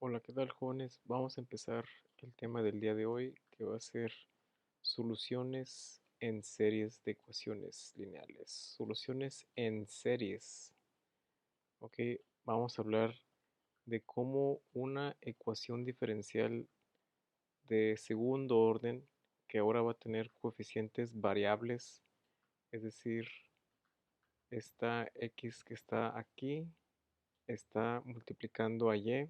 Hola, ¿qué tal, jóvenes? Vamos a empezar el tema del día de hoy, que va a ser soluciones en series de ecuaciones lineales. Soluciones en series. Ok, vamos a hablar de cómo una ecuación diferencial de segundo orden, que ahora va a tener coeficientes variables, es decir, esta x que está aquí está multiplicando a y.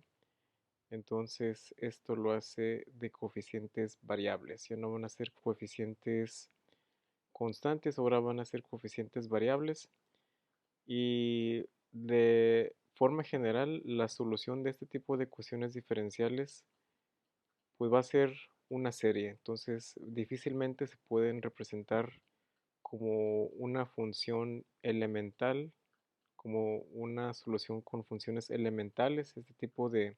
Entonces esto lo hace de coeficientes variables. Ya no van a ser coeficientes constantes, ahora van a ser coeficientes variables. Y de forma general, la solución de este tipo de ecuaciones diferenciales pues va a ser una serie. Entonces difícilmente se pueden representar como una función elemental, como una solución con funciones elementales. Este tipo de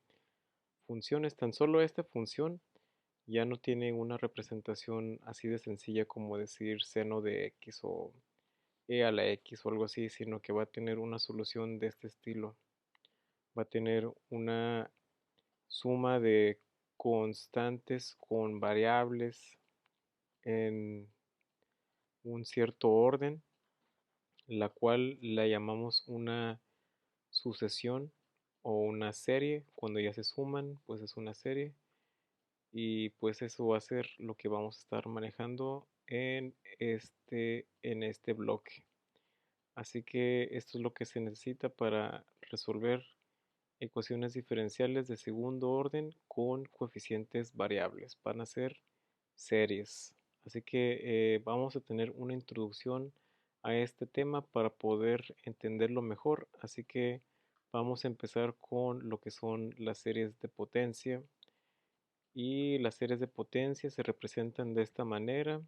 funciones, tan solo esta función ya no tiene una representación así de sencilla como decir seno de x o e a la x o algo así, sino que va a tener una solución de este estilo. Va a tener una suma de constantes con variables en un cierto orden, la cual la llamamos una sucesión o una serie. Cuando ya se suman, pues es una serie. Y pues eso va a ser lo que vamos a estar manejando en este bloque. Así que esto es lo que se necesita para resolver ecuaciones diferenciales de segundo orden con coeficientes variables. Van a ser series. Así que vamos a tener una introducción a este tema para poder entenderlo mejor. Así que vamos a empezar con lo que son las series de potencia. Y las series de potencia se representan de esta manera.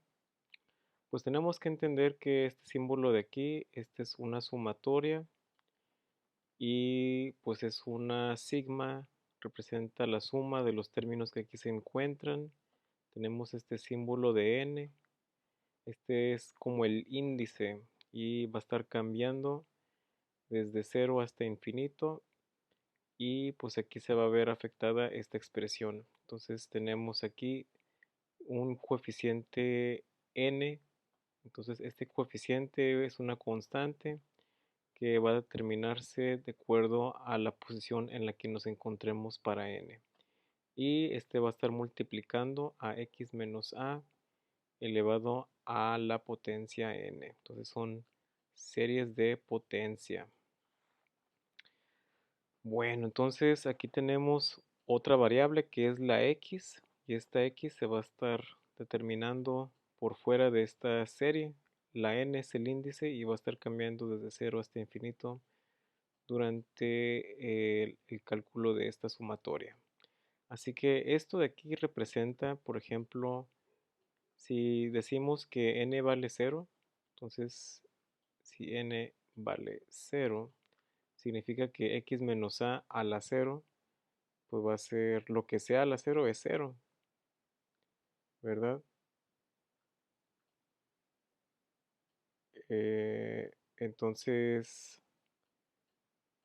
Pues tenemos que entender que este símbolo de aquí, este es una sumatoria y pues es una sigma, representa la suma de los términos que aquí se encuentran. Tenemos este símbolo de n, este es como el índice y va a estar cambiando desde 0 hasta infinito y pues aquí se va a ver afectada esta expresión. Entonces tenemos aquí un coeficiente n. Entonces este coeficiente es una constante que va a determinarse de acuerdo a la posición en la que nos encontremos para n. Y este va a estar multiplicando a x menos a elevado a la potencia n. Entonces son series de potencia. Bueno, entonces aquí tenemos otra variable que es la x, y esta x se va a estar determinando por fuera de esta serie. La n es el índice y va a estar cambiando desde 0 hasta infinito durante el cálculo de esta sumatoria. Así que esto de aquí representa, por ejemplo, si decimos que n vale 0, entonces si n vale 0, significa que x menos a la 0 pues va a ser lo que sea a la 0 es 0, ¿verdad? Entonces,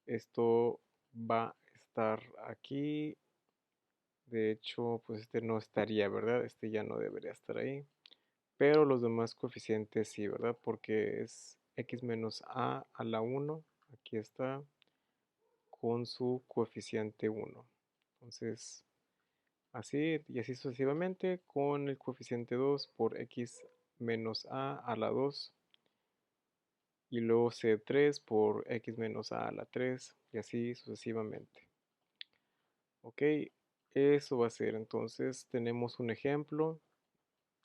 esto va a estar aquí. De hecho, pues este no estaría, ¿verdad? Este ya no debería estar ahí. Pero los demás coeficientes sí, ¿verdad? Porque es x menos a la 1. Aquí está con su coeficiente 1. Entonces, así y así sucesivamente con el coeficiente 2 por x menos a la 2 y luego C3 por x menos a la 3 y así sucesivamente. Ok, eso va a ser. Entonces tenemos un ejemplo.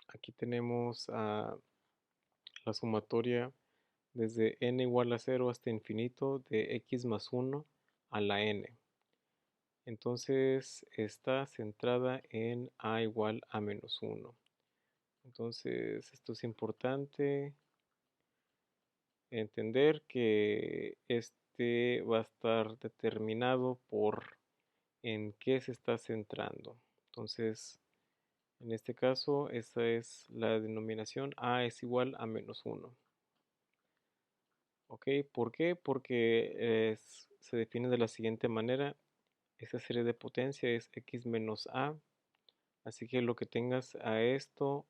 Aquí tenemos la sumatoria desde n igual a 0 hasta infinito de x más 1 a la n. Entonces está centrada en a igual a menos 1. Entonces esto es importante entender que este va a estar determinado por en qué se está centrando. Entonces, en este caso, esa es la denominación a es igual a menos 1. ¿Ok? ¿Por qué? Porque se define de la siguiente manera. esta serie de potencia es x menos a, así que lo que tengas a esto,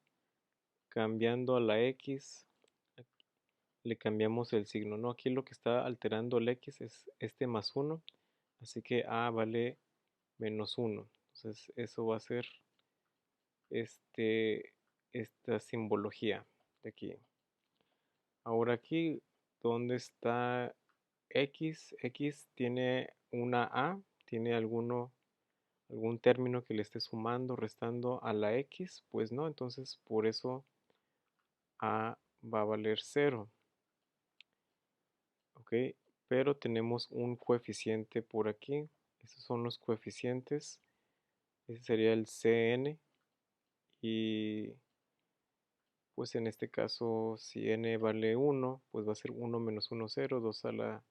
cambiando a la x, le cambiamos el signo, ¿no? Aquí lo que está alterando el x es este más 1, así que a vale menos 1. Entonces eso va a ser este, esta simbología de aquí. Ahora aquí, ¿dónde está x? X tiene una a, tiene algún término que le esté sumando, restando a la x, pues no, entonces por eso a va a valer 0, ¿ok? Pero tenemos un coeficiente por aquí, estos son los coeficientes, ese sería el Cn, y pues en este caso si n vale 1, pues va a ser 1 menos 1, 0, 2 a la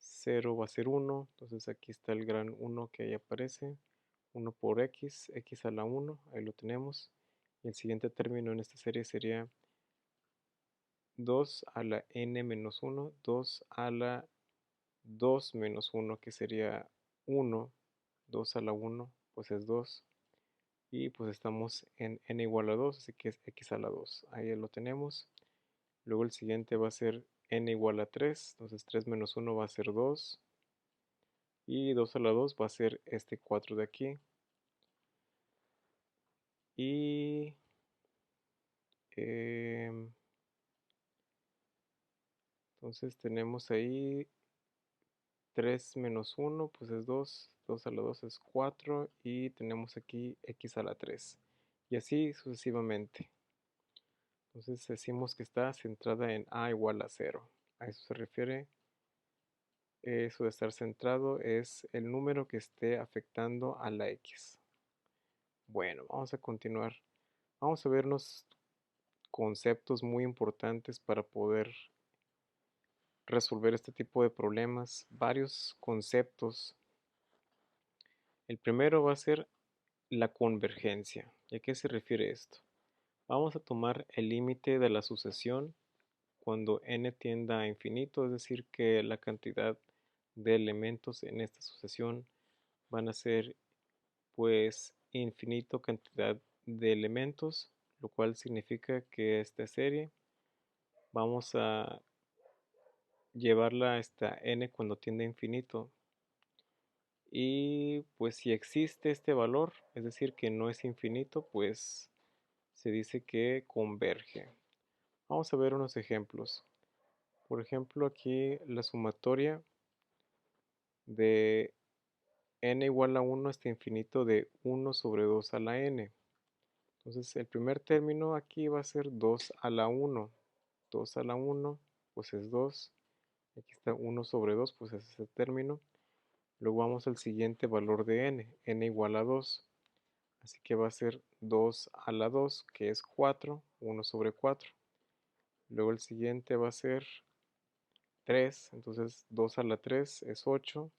0 va a ser 1, entonces aquí está el gran 1 que ahí aparece, 1 por x, x a la 1, ahí lo tenemos, y el siguiente término en esta serie sería 2 a la n menos 1, 2 a la 2 menos 1, que sería 1, 2 a la 1, pues es 2, y pues estamos en n igual a 2, así que es x a la 2, ahí lo tenemos. Luego el siguiente va a ser n igual a 3, entonces 3 menos 1 va a ser 2, y 2 a la 2 va a ser este 4 de aquí. Y entonces tenemos ahí 3 menos 1, pues es 2, 2 a la 2 es 4, y tenemos aquí x a la 3. Y así sucesivamente. Entonces decimos que está centrada en a igual a 0. A eso se refiere. Eso de estar centrado es el número que esté afectando a la x. Bueno, vamos a continuar. Vamos a ver unos conceptos muy importantes para poder resolver este tipo de problemas. Varios conceptos. El primero va a ser la convergencia. ¿Y a qué se refiere esto? Vamos a tomar el límite de la sucesión cuando n tienda a infinito, es decir, que la cantidad de elementos en esta sucesión van a ser pues infinito cantidad de elementos, lo cual significa que esta serie vamos a llevarla hasta n cuando tiende a infinito. Y pues si existe este valor, es decir, que no es infinito, pues se dice que converge. Vamos a ver unos ejemplos. Por ejemplo, aquí la sumatoria de n igual a 1 hasta infinito de 1 sobre 2 a la n. Entonces el primer término aquí va a ser 2 a la 1. 2 a la 1 pues es 2. Aquí está 1 sobre 2, pues es ese término. Luego vamos al siguiente valor de n igual a 2. Así que va a ser 2 a la 2, que es 4, 1 sobre 4. Luego el siguiente va a ser 3, entonces 2 a la 3 es 8.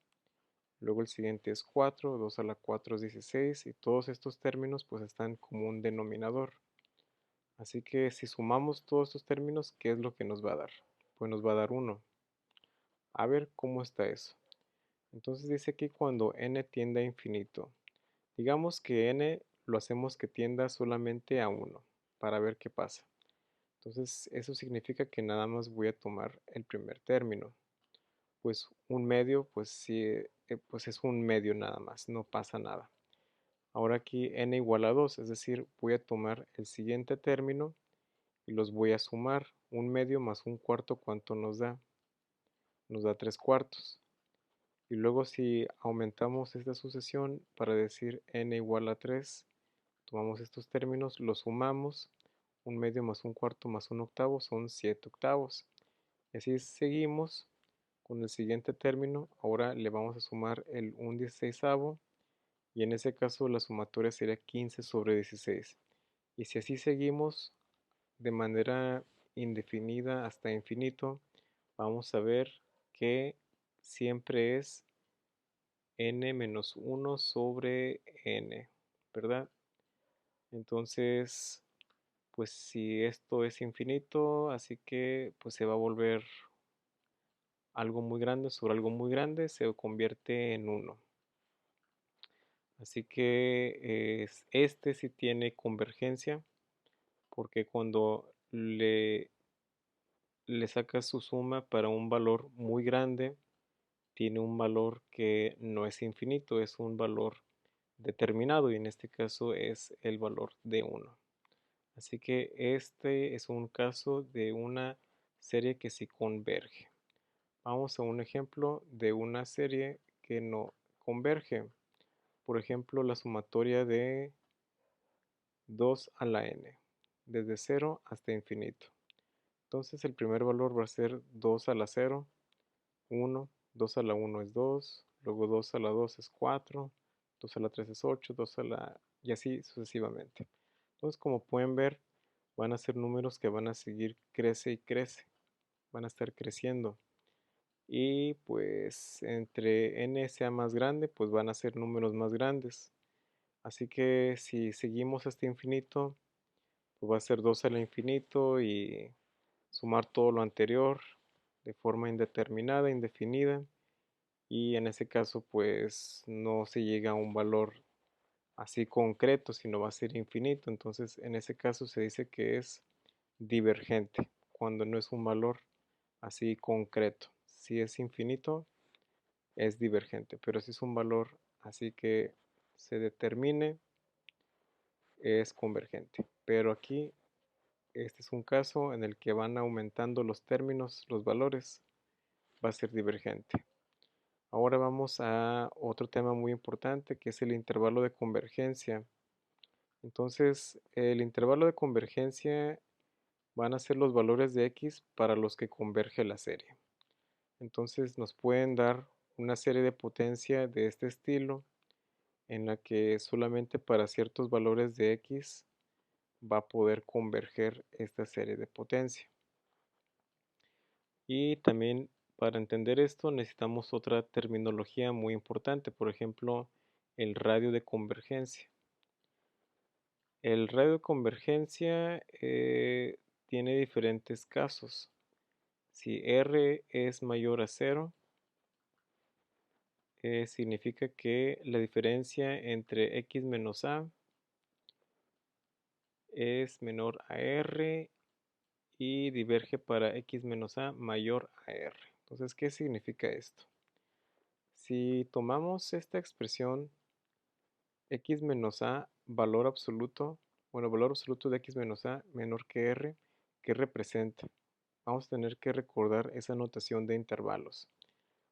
Luego el siguiente es 4, 2 a la 4 es 16, y todos estos términos pues están como un denominador. Así que si sumamos todos estos términos, ¿qué es lo que nos va a dar? Pues nos va a dar 1. A ver cómo está eso. Entonces dice aquí cuando n tiende a infinito. Digamos que n lo hacemos que tienda solamente a 1 para ver qué pasa. Entonces eso significa que nada más voy a tomar el primer término. Pues un medio, pues sí, pues es un medio nada más, no pasa nada. Ahora aquí n igual a 2, es decir, voy a tomar el siguiente término y los voy a sumar. Un medio más un cuarto, ¿cuánto nos da? Nos da 3 cuartos. Y luego si aumentamos esta sucesión para decir n igual a 3, tomamos estos términos, los sumamos. Un medio más un cuarto más un octavo son 7 octavos. Y así seguimos con el siguiente término. Ahora le vamos a sumar el 1/16, y en ese caso la sumatoria sería 15 sobre 16. Y si así seguimos de manera indefinida hasta infinito, vamos a ver que siempre es n menos 1 sobre n, ¿verdad? Entonces, pues si esto es infinito, así que pues se va a volver algo muy grande sobre algo muy grande, se convierte en 1. Así que este sí tiene convergencia, porque cuando le sacas su suma para un valor muy grande, tiene un valor que no es infinito, es un valor determinado y en este caso es el valor de 1. Así que este es un caso de una serie que sí converge. Vamos a un ejemplo de una serie que no converge. Por ejemplo, la sumatoria de 2 a la n, desde 0 hasta infinito. Entonces el primer valor va a ser 2 a la 0, 1, 2 a la 1 es 2, luego 2 a la 2 es 4, 2 a la 3 es 8, 2 a la... y así sucesivamente. Entonces, como pueden ver, van a ser números que van a seguir crece y crece, van a estar creciendo. Y pues entre n sea más grande, pues van a ser números más grandes. Así que si seguimos hasta infinito, pues va a ser 2 al infinito y sumar todo lo anterior de forma indeterminada, indefinida. Y en ese caso pues no se llega a un valor así concreto, sino va a ser infinito. Entonces en ese caso se dice que es divergente, cuando no es un valor así concreto. Si es infinito, es divergente, pero si es un valor así que se determine, es convergente. Pero aquí, este es un caso en el que van aumentando los términos, los valores, va a ser divergente. Ahora vamos a otro tema muy importante que es el intervalo de convergencia. Entonces, el intervalo de convergencia van a ser los valores de x para los que converge la serie. Entonces nos pueden dar una serie de potencia de este estilo en la que solamente para ciertos valores de x va a poder converger esta serie de potencia. Y también para entender esto necesitamos otra terminología muy importante, por ejemplo, el radio de convergencia. El radio de convergencia tiene diferentes casos. Si R es mayor a 0, significa que la diferencia entre x menos a es menor a R y diverge para x menos a mayor a R. Entonces, ¿qué significa esto? Si tomamos esta expresión x menos a valor absoluto, bueno, valor absoluto de x menos a menor que R, ¿qué representa? Vamos a tener que recordar esa notación de intervalos.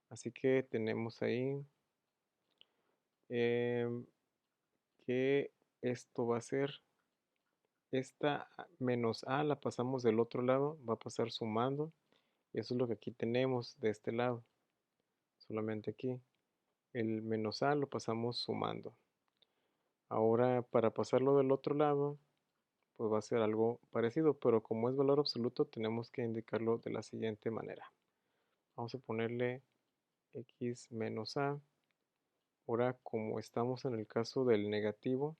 Así que tenemos ahí que esto va a ser, esta menos a la pasamos del otro lado, va a pasar sumando, y eso es lo que aquí tenemos de este lado, solamente aquí. El menos a lo pasamos sumando. Ahora para pasarlo del otro lado, pues va a ser algo parecido, pero como es valor absoluto, tenemos que indicarlo de la siguiente manera. Vamos a ponerle x menos a. Ahora, como estamos en el caso del negativo,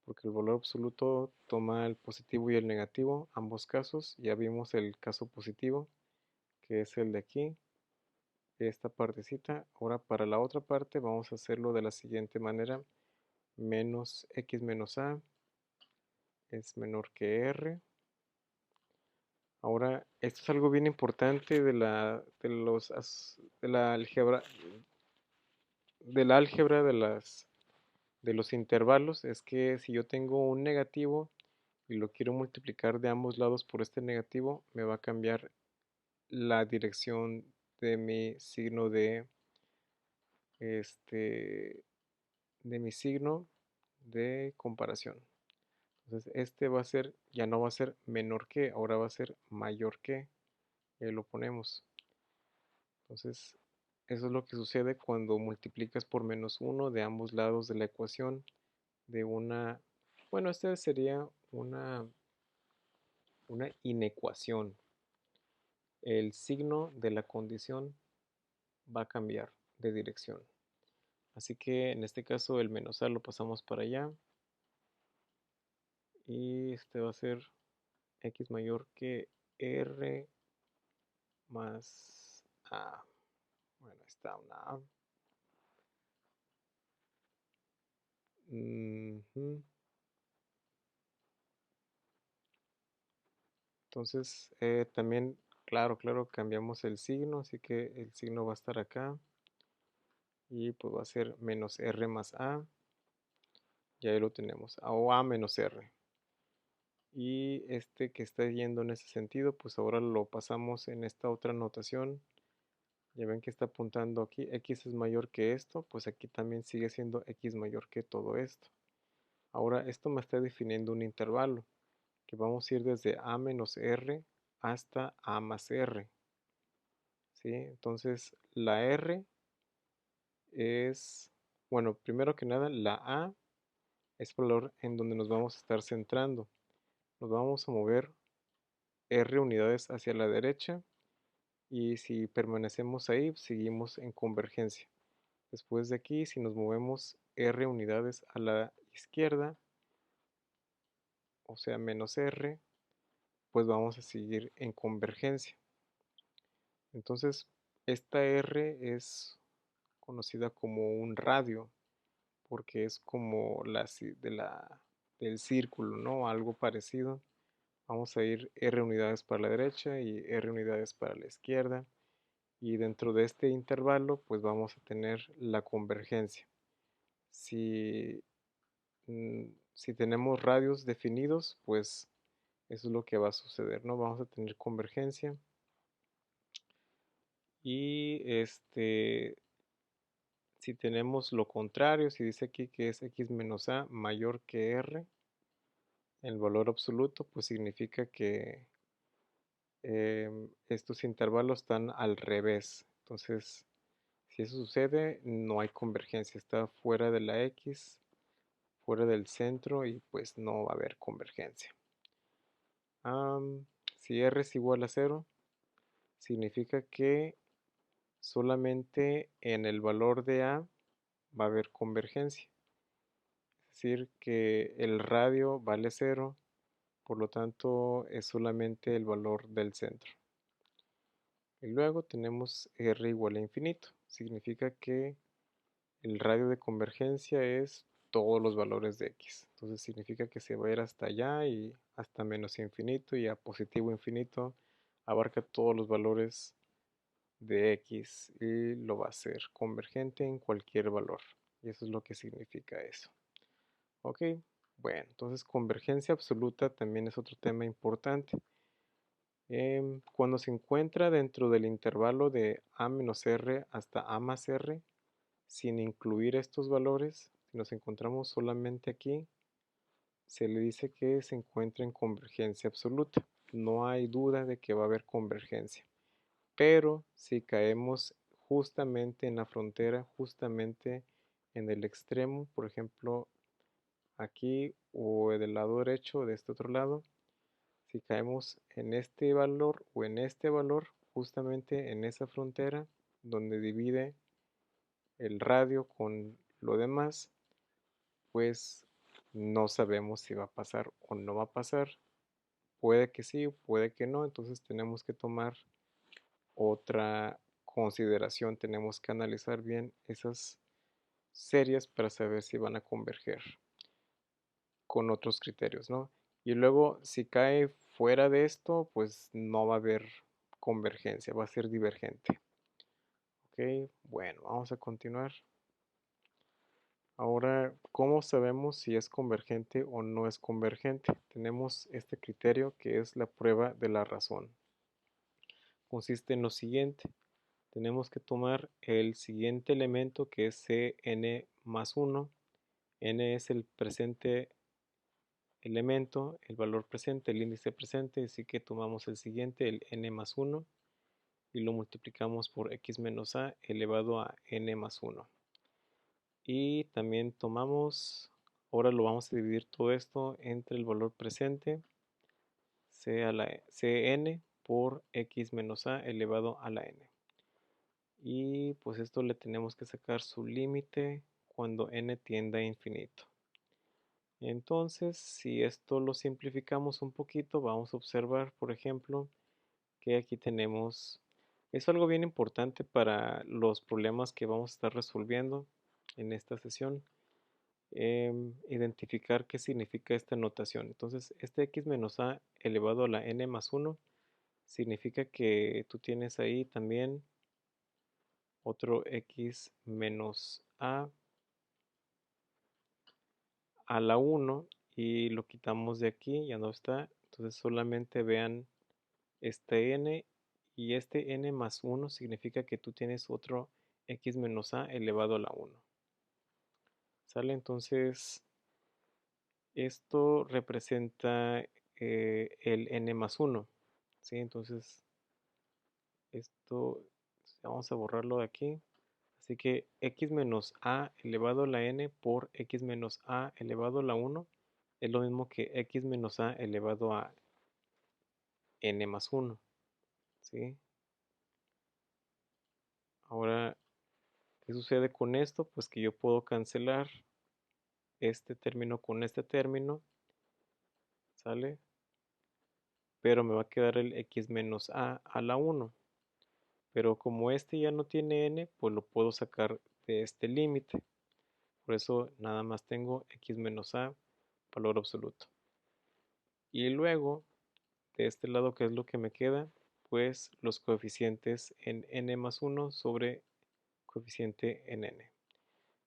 porque el valor absoluto toma el positivo y el negativo, ambos casos, ya vimos el caso positivo, que es el de aquí, esta partecita. Ahora para la otra parte vamos a hacerlo de la siguiente manera. Menos x menos a es menor que r. Ahora, esto es algo bien importante de la álgebra, de los intervalos, es que si yo tengo un negativo y lo quiero multiplicar de ambos lados por este negativo, me va a cambiar la dirección de mi signo este, de mi signo de comparación. Entonces, este va a ser, ya no va a ser menor que, ahora va a ser mayor que, lo ponemos. Entonces, eso es lo que sucede cuando multiplicas por menos 1 de ambos lados de la ecuación de una, bueno, esta sería una inecuación. El signo de la condición va a cambiar de dirección. Así que en este caso el menos a lo pasamos para allá. Y este va a ser x mayor que r más a. Bueno, está una a. Ujú. Entonces, también, claro, cambiamos el signo, así que el signo va a estar acá y pues va a ser menos r más a, y ahí lo tenemos, o a menos r. Y este que está yendo en ese sentido, pues ahora lo pasamos en esta otra notación. Ya ven que está apuntando aquí, x es mayor que esto, pues aquí también sigue siendo x mayor que todo esto. Ahora esto me está definiendo un intervalo, que vamos a ir desde a menos r hasta a más r. ¿Sí? Entonces la r es, bueno, primero que nada, la a es el valor en donde nos vamos a estar centrando. Nos vamos a mover r unidades hacia la derecha y si permanecemos ahí, seguimos en convergencia. Después de aquí, si nos movemos r unidades a la izquierda, o sea, menos r, pues vamos a seguir en convergencia. Entonces, esta r es conocida como un radio, porque es como del círculo, ¿no? Algo parecido. Vamos a ir r unidades para la derecha y r unidades para la izquierda. Y dentro de este intervalo, pues vamos a tener la convergencia. Si, si tenemos radios definidos, pues eso es lo que va a suceder, ¿no? Vamos a tener convergencia. Y si tenemos lo contrario, si dice aquí que es x menos a mayor que r, el valor absoluto, pues significa que estos intervalos están al revés. Entonces, si eso sucede, no hay convergencia, está fuera de la x, fuera del centro y pues no va a haber convergencia. Si r es igual a 0, significa que solamente en el valor de a va a haber convergencia. Es decir, que el radio vale 0, por lo tanto es solamente el valor del centro. Y luego tenemos r igual a infinito. Significa que el radio de convergencia es todos los valores de x. Entonces significa que se va a ir hasta allá y hasta menos infinito y a positivo infinito abarca todos los valores de x y lo va a hacer convergente en cualquier valor. Y eso es lo que significa eso. Ok, bueno, entonces convergencia absoluta también es otro tema importante. Cuando se encuentra dentro del intervalo de a menos r hasta a más r, sin incluir estos valores, si nos encontramos solamente aquí, se le dice que se encuentra en convergencia absoluta. No hay duda de que va a haber convergencia. Pero si caemos justamente en la frontera, justamente en el extremo, por ejemplo, aquí o del lado derecho o de este otro lado, si caemos en este valor o en este valor, justamente en esa frontera donde divide el radio con lo demás, pues no sabemos si va a pasar o no va a pasar. Puede que sí, puede que no, entonces tenemos que tomar otra consideración, tenemos que analizar bien esas series para saber si van a converger con otros criterios, ¿no? Y luego, si cae fuera de esto, pues no va a haber convergencia, va a ser divergente. Ok, bueno, vamos a continuar. Ahora, ¿cómo sabemos si es convergente o no es convergente? Tenemos este criterio que es la prueba de la razón. Consiste en lo siguiente. Tenemos que tomar el siguiente elemento que es Cn más 1. N es el presente elemento, el valor presente, el índice presente, así que tomamos el siguiente, el n más 1, y lo multiplicamos por x menos a elevado a n más 1. Y también tomamos, ahora lo vamos a dividir todo esto entre el valor presente, Cn por x menos a elevado a la n. Y pues esto le tenemos que sacar su límite cuando n tiende a infinito. Entonces, si esto lo simplificamos un poquito, vamos a observar, por ejemplo, que aquí tenemos, es algo bien importante para los problemas que vamos a estar resolviendo en esta sesión. identificar qué significa esta notación. Entonces, este x menos a elevado a la n más 1 significa que tú tienes ahí también otro x menos a la 1 y lo quitamos de aquí, ya no está. Entonces solamente vean este n y este n más 1 significa que tú tienes otro x menos a elevado a la 1. ¿Sale? Entonces esto representa el n más 1. ¿Sí? Entonces esto vamos a borrarlo de aquí. Así que x menos a elevado a la n por x menos a elevado a la 1 es lo mismo que x menos a elevado a n más 1. ¿Sí? Ahora, ¿qué sucede con esto? Pues que yo puedo cancelar este término con este término, ¿sale? Pero me va a quedar el x menos a la 1. Pero como este ya no tiene n, pues lo puedo sacar de este límite. Por eso nada más tengo x menos a valor absoluto. Y luego, de este lado, ¿qué es lo que me queda? Pues los coeficientes en n más 1 sobre coeficiente en n.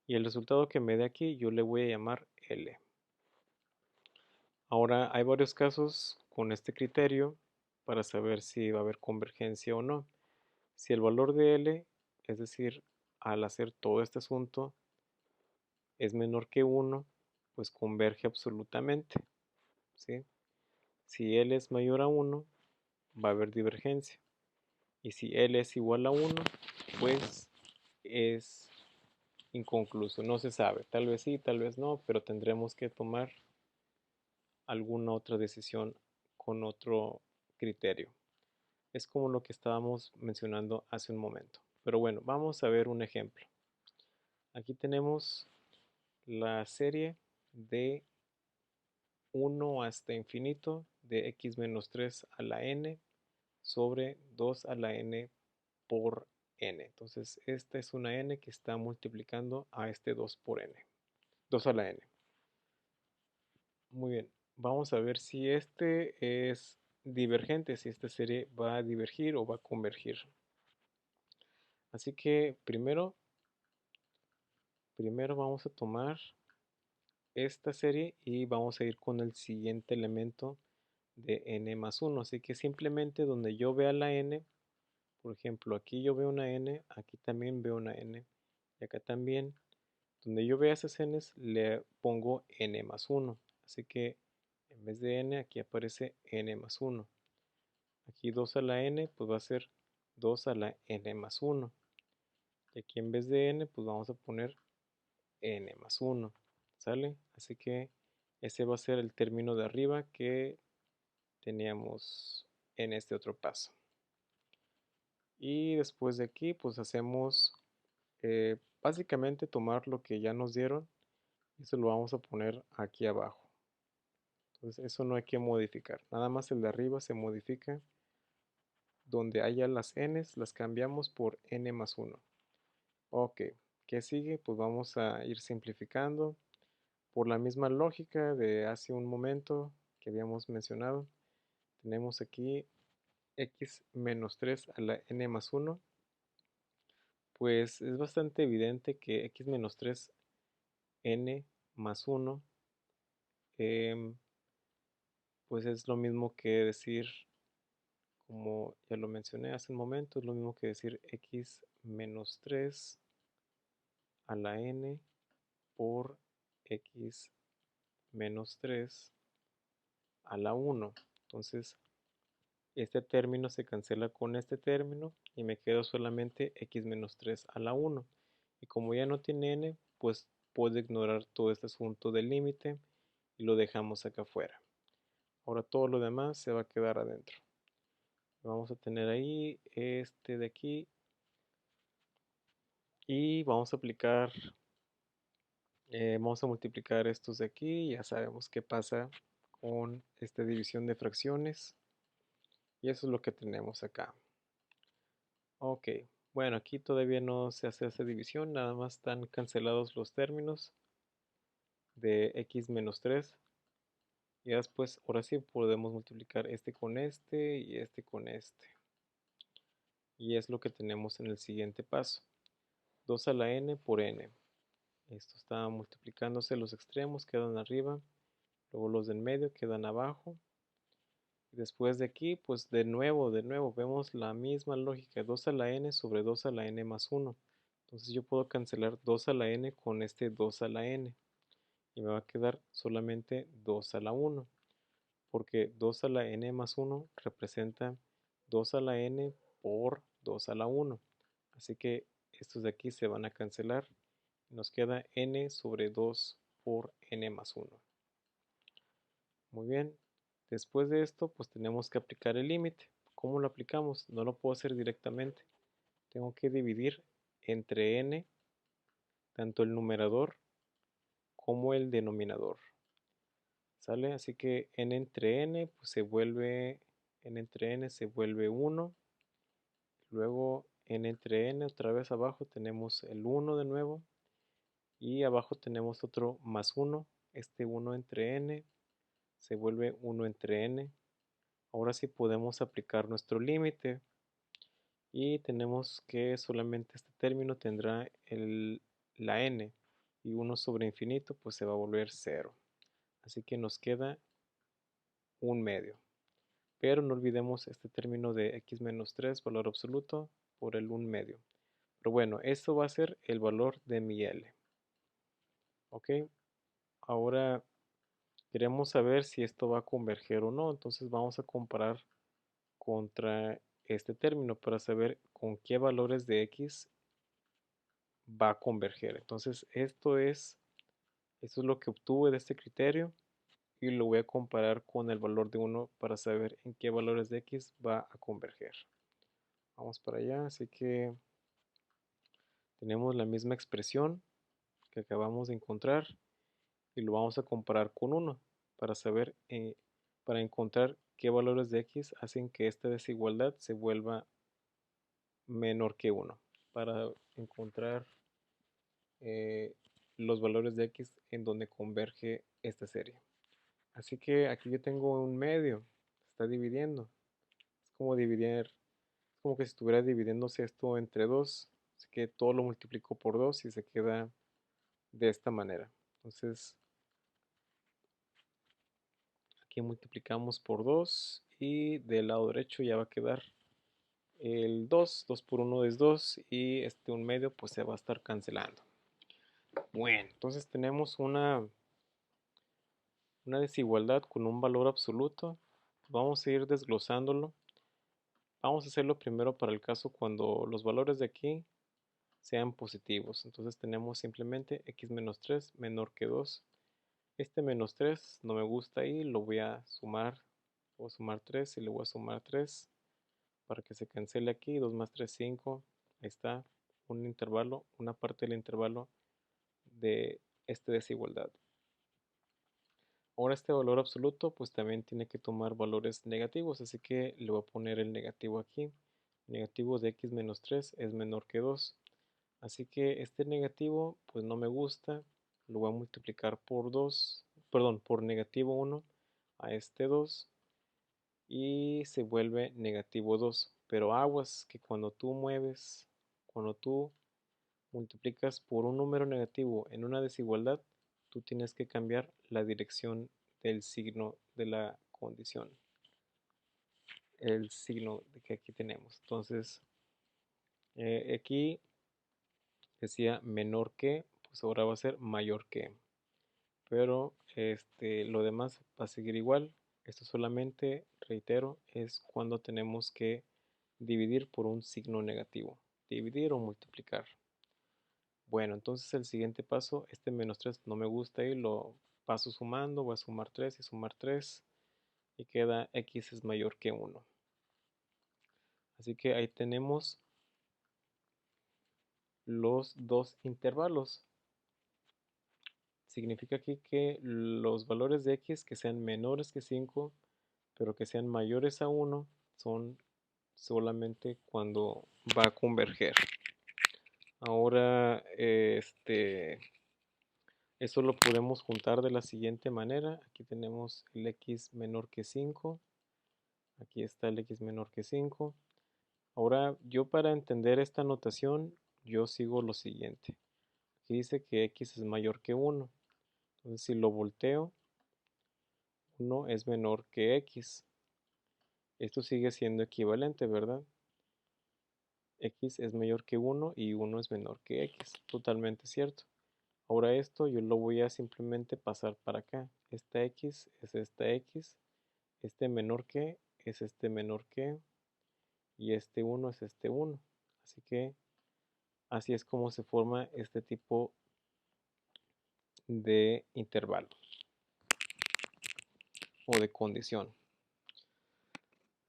Y el resultado que me dé aquí yo le voy a llamar L. Ahora hay varios casos con este criterio para saber si va a haber convergencia o no. Si el valor de L, es decir, al hacer todo este asunto, es menor que 1, pues converge absolutamente. ¿Sí? Si L es mayor a 1, va a haber divergencia. Y si L es igual a 1, pues es inconcluso. No se sabe. Tal vez sí, tal vez no, pero tendremos que tomar alguna otra decisión con otro criterio. Es como lo que estábamos mencionando hace un momento. Pero bueno, vamos a ver un ejemplo. Aquí tenemos la serie de 1 hasta infinito de x menos 3 a la n sobre 2 a la n por n. Entonces, esta es una n que está multiplicando a este 2 por n. 2 a la n. Muy bien. Vamos a ver si este es divergente, si esta serie va a divergir o va a convergir. Así que primero vamos a tomar esta serie y vamos a ir con el siguiente elemento de n más 1. Así que simplemente donde yo vea la n, por ejemplo, aquí yo veo una n, aquí también veo una n, y acá también, donde yo vea esas n's le pongo n más 1. Así que en vez de n, aquí aparece n más 1. Aquí 2 a la n, pues va a ser 2 a la n más 1. Y aquí en vez de n, pues vamos a poner n más 1. ¿Sale? Así que ese va a ser el término de arriba que teníamos en este otro paso. Y después de aquí, pues hacemos básicamente tomar lo que ya nos dieron y eso lo vamos a poner aquí abajo. Entonces eso no hay que modificar. Nada más el de arriba se modifica. Donde haya las n's las cambiamos por n más 1. Ok, ¿qué sigue? Pues vamos a ir simplificando. Por la misma lógica de hace un momento que habíamos mencionado, tenemos aquí x menos 3 a la n más 1. Pues es bastante evidente que x menos 3 n más 1 pues es lo mismo que decir, como ya lo mencioné hace un momento, es lo mismo que decir x menos 3 a la n por x menos 3 a la 1. Entonces, este término se cancela con este término y me quedo solamente x menos 3 a la 1. Y como ya no tiene n, pues puedo ignorar todo este asunto del límite y lo dejamos acá afuera. Ahora todo lo demás se va a quedar adentro. Vamos a tener ahí este de aquí y vamos a aplicar, vamos a multiplicar estos de aquí. Ya sabemos qué pasa con esta división de fracciones. Y eso es lo que tenemos acá. Ok, bueno, aquí todavía no se hace esa división, nada más están cancelados los términos. de x menos 3. Y después, ahora sí podemos multiplicar este con este y este con este. Y es lo que tenemos en el siguiente paso. 2 a la n por n. Esto está multiplicándose, los extremos quedan arriba, luego los del medio quedan abajo. Y después de aquí, pues de nuevo, vemos la misma lógica, 2 a la n sobre 2 a la n más 1. Entonces yo puedo cancelar 2 a la n con este 2 a la n. Y me va a quedar solamente 2 a la 1. Porque 2 a la n más 1 representa 2 a la n por 2 a la 1. Así que estos de aquí se van a cancelar. Nos queda n sobre 2 por n más 1. Muy bien. Después de esto, pues tenemos que aplicar el límite. ¿Cómo lo aplicamos? No lo puedo hacer directamente. Tengo que dividir entre n tanto el numerador como el denominador. ¿Sale? Así que n entre n pues se vuelve n entre n se vuelve 1. Luego n entre n otra vez abajo tenemos el 1 de nuevo. Y abajo tenemos otro más 1. Este 1 entre n se vuelve 1 entre n. Ahora sí podemos aplicar nuestro límite. Y tenemos que solamente este término tendrá la n. Y 1 sobre infinito pues se va a volver 0. Así que nos queda un medio. Pero no olvidemos este término de x menos 3, valor absoluto, por el 1 medio. Pero bueno, esto va a ser el valor de mi L. ¿Ok? Ahora queremos saber si esto va a converger o no. Entonces vamos a comparar contra este término para saber con qué valores de x va a converger. Entonces esto es lo que obtuve de este criterio y lo voy a comparar con el valor de 1 para saber en qué valores de x va a converger. Vamos para allá, así que tenemos la misma expresión que acabamos de encontrar y lo vamos a comparar con 1 para saber, para encontrar qué valores de x hacen que esta desigualdad se vuelva menor que 1. Para encontrar los valores de x en donde converge esta serie. Así que aquí yo tengo un medio, está dividiendo. Es como dividir, es como que si estuviera dividiéndose esto entre 2. Así que todo lo multiplico por 2 y se queda de esta manera. Entonces, aquí multiplicamos por 2 y del lado derecho ya va a quedar el 2. 2 por 1 es 2 y este 1 medio pues se va a estar cancelando. Bueno, entonces tenemos una desigualdad con un valor absoluto. Vamos a ir desglosándolo. Vamos a hacerlo primero para el caso cuando los valores de aquí sean positivos. Entonces tenemos simplemente x menos 3 menor que 2. Este menos 3 no me gusta ahí, lo voy a sumar. Voy a sumar 3 y le voy a sumar 3 para que se cancele aquí. 2 más 3, 5. Ahí está un intervalo, una parte del intervalo de esta desigualdad. Ahora este valor absoluto pues también tiene que tomar valores negativos, así que le voy a poner el negativo aquí. Negativo de x menos 3 es menor que 2. Así que este negativo pues no me gusta, lo voy a multiplicar por 2, perdón, por negativo 1 a este 2 y se vuelve negativo 2. Pero aguas que cuando tú multiplicas por un número negativo en una desigualdad, tú tienes que cambiar la dirección del signo de la condición, el signo que aquí tenemos. Entonces, aquí decía menor que, pues ahora va a ser mayor que. Pero lo demás va a seguir igual. Esto solamente, reitero, es cuando tenemos que dividir por un signo negativo. Dividir o multiplicar. Bueno, entonces el siguiente paso, este menos 3 no me gusta y lo paso sumando. Voy a sumar 3 y sumar 3 y queda x es mayor que 1. Así que ahí tenemos los dos intervalos. Significa aquí que los valores de x que sean menores que 5, pero que sean mayores a 1, son solamente cuando va a converger. Ahora, Eso lo podemos juntar de la siguiente manera. Aquí tenemos el x menor que 5. Aquí está el x menor que 5. Ahora, yo para entender esta notación, yo sigo lo siguiente. Aquí dice que x es mayor que 1. Entonces, si lo volteo, 1 es menor que x. Esto sigue siendo equivalente, ¿verdad? X es mayor que 1 y 1 es menor que x. Totalmente cierto. Ahora esto yo lo voy a simplemente pasar para acá. Esta x es esta x. Este menor que es este menor que. Y este 1 es este 1. Así que así es como se forma este tipo de intervalo o de condición.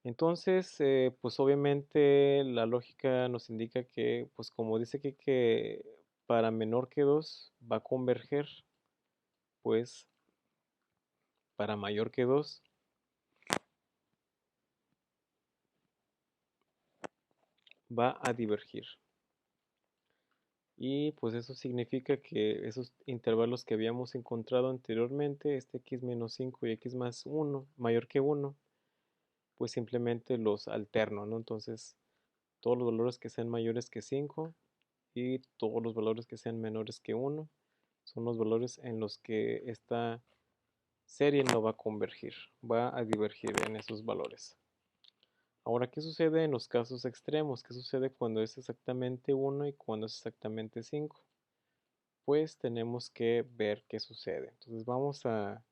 Entonces, pues obviamente la lógica nos indica que, pues como dice que para menor que 2 va a converger, pues para mayor que 2 va a divergir. Y pues eso significa que esos intervalos que habíamos encontrado anteriormente, este x menos 5 y x más 1, mayor que 1, pues simplemente los alterno, ¿no? Entonces, todos los valores que sean mayores que 5 y todos los valores que sean menores que 1 son los valores en los que esta serie no va a convergir, va a divergir en esos valores. Ahora, ¿qué sucede en los casos extremos? ¿Qué sucede cuando es exactamente 1 y cuando es exactamente 5? Pues tenemos que ver qué sucede. Entonces vamos a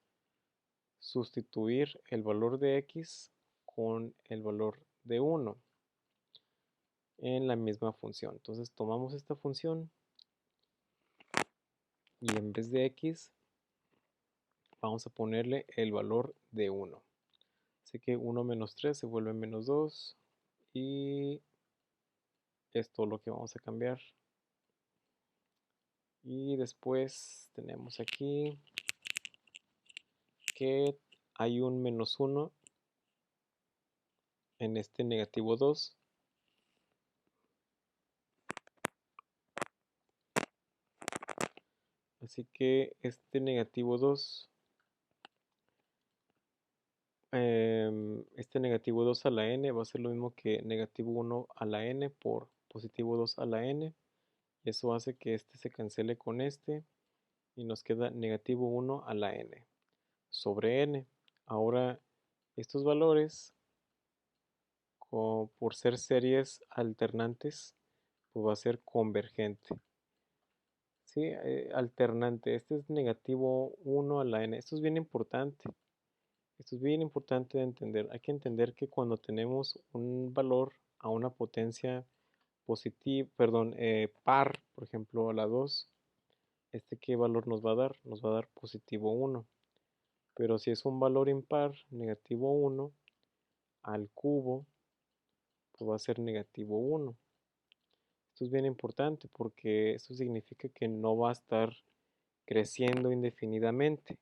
sustituir el valor de x con el valor de 1 en la misma función. Entonces tomamos esta función y en vez de x vamos a ponerle el valor de 1. Así que 1 menos 3 se vuelve menos 2 y es todo lo que vamos a cambiar. Y después tenemos aquí que hay un menos 1 en este negativo 2. Así que este negativo 2, este negativo 2 a la n va a ser lo mismo que negativo 1 a la n por positivo 2 a la n. Eso hace que este se cancele con este y nos queda negativo 1 a la n sobre n. Ahora, estos valores, por ser series alternantes, pues va a ser convergente. Sí, alternante. Este es negativo 1 a la n. Esto es bien importante. Esto es bien importante de entender. Hay que entender que cuando tenemos un valor a una potencia positiva, perdón, par, por ejemplo, a la 2, ¿qué valor nos va a dar? Nos va a dar positivo 1. Pero si es un valor impar, negativo 1, al cubo, pues va a ser negativo 1. Esto es bien importante porque esto significa que no va a estar creciendo indefinidamente,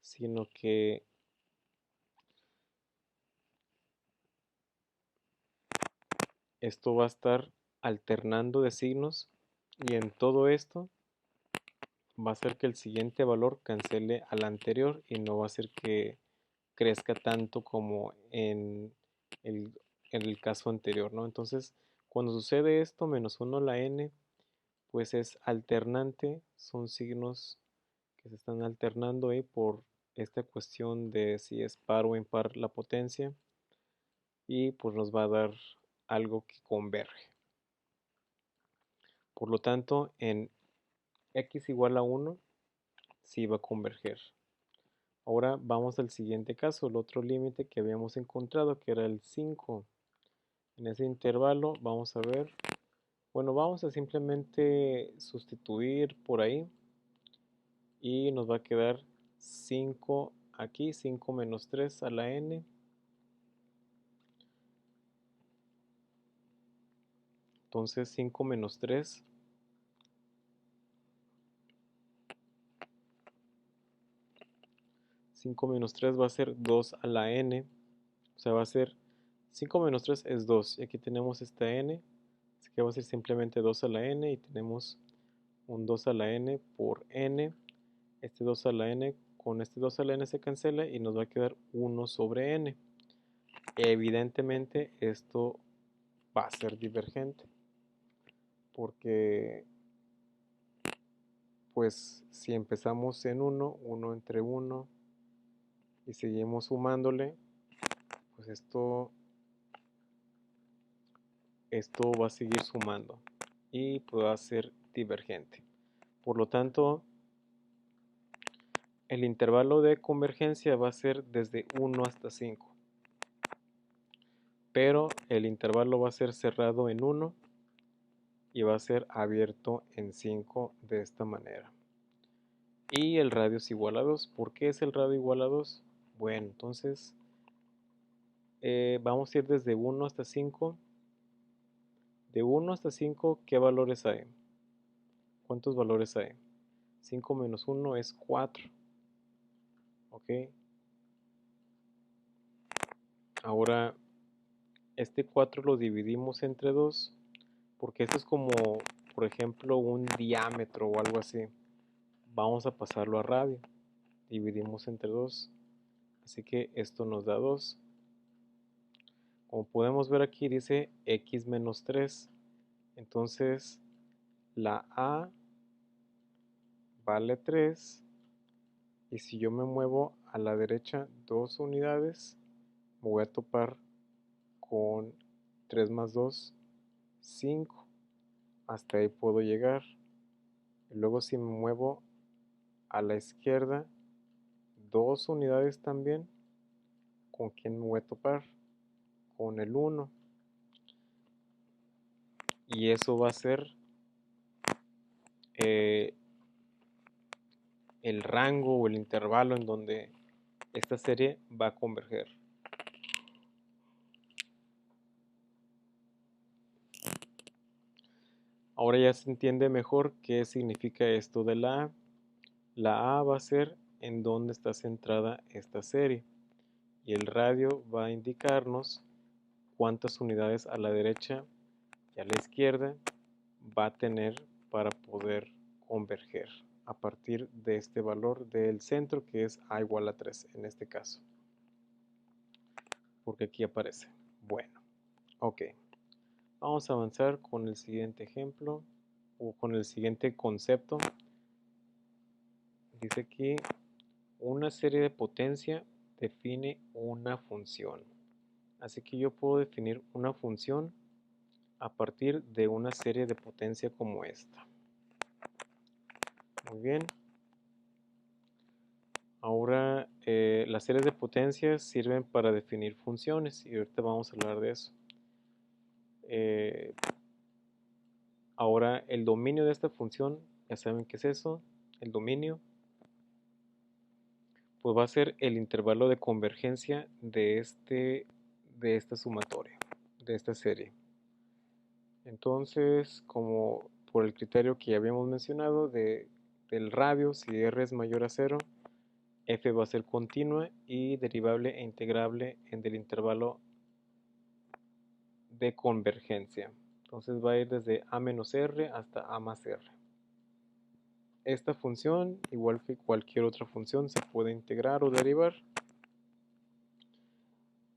sino que esto va a estar alternando de signos y en todo esto va a hacer que el siguiente valor cancele al anterior y no va a hacer que crezca tanto como el, en el caso anterior, ¿no? Entonces, cuando sucede esto, menos 1 a la n, pues es alternante, son signos que se están alternando ahí por esta cuestión de si es par o impar la potencia y pues nos va a dar algo que converge. Por lo tanto, en x igual a 1, sí va a converger. Ahora vamos al siguiente caso, el otro límite que habíamos encontrado, que era el 5. En ese intervalo vamos a ver, bueno, vamos a simplemente sustituir por ahí y nos va a quedar 5 aquí, 5 menos 3 a la n. Entonces 5 menos 3 5 menos 3 va a ser 2 a la n, o sea, va a ser 5 menos 3 es 2, y aquí tenemos esta n, así que va a ser simplemente 2 a la n, y tenemos un 2 a la n por n, este 2 a la n con este 2 a la n se cancela y nos va a quedar 1 sobre n. Evidentemente esto va a ser divergente, porque pues si empezamos en 1, 1 entre 1 y seguimos sumándole, pues esto va a seguir sumando y pues va a ser divergente. Por lo tanto, el intervalo de convergencia va a ser desde 1 hasta 5, pero el intervalo va a ser cerrado en 1 y va a ser abierto en 5 de esta manera. Y el radio es igual a 2. ¿Por qué es el radio igual a 2? Bueno, entonces vamos a ir desde 1 hasta 5. De 1 hasta 5, ¿qué valores hay? ¿Cuántos valores hay? 5 menos 1 es 4. ¿Ok? Ahora, este 4 lo dividimos entre 2, porque esto es como, por ejemplo, un diámetro o algo así. Vamos a pasarlo a radio. Dividimos entre 2. Así que esto nos da 2. Como podemos ver aquí dice x menos 3. Entonces la A vale 3. Y si yo me muevo a la derecha 2 unidades, me voy a topar con 3 más 2, 5. Hasta ahí puedo llegar. Y luego si me muevo a la izquierda 2 unidades también, ¿con quién me voy a topar? Con el 1. Y eso va a ser el rango o el intervalo en donde esta serie va a converger. Ahora ya se entiende mejor qué significa esto de la A. La A va a ser en dónde está centrada esta serie. Y el radio va a indicarnos cuántas unidades a la derecha y a la izquierda va a tener para poder converger a partir de este valor del centro, que es A igual a 3 en este caso, porque aquí aparece. Bueno, ok, vamos a avanzar con el siguiente ejemplo o con el siguiente concepto. Dice aquí, una serie de potencia define una función. Así que yo puedo definir una función a partir de una serie de potencia como esta. Muy bien. Ahora, las series de potencias sirven para definir funciones y ahorita vamos a hablar de eso. Ahora, el dominio de esta función, ya saben qué es eso, el dominio, pues va a ser el intervalo de convergencia de esta sumatoria, de esta serie. Entonces, como por el criterio que ya habíamos mencionado del radio, si r es mayor a 0, f va a ser continua y derivable e integrable en el intervalo de convergencia. Entonces va a ir desde a menos r hasta a más r. Esta función, igual que cualquier otra función, se puede integrar o derivar.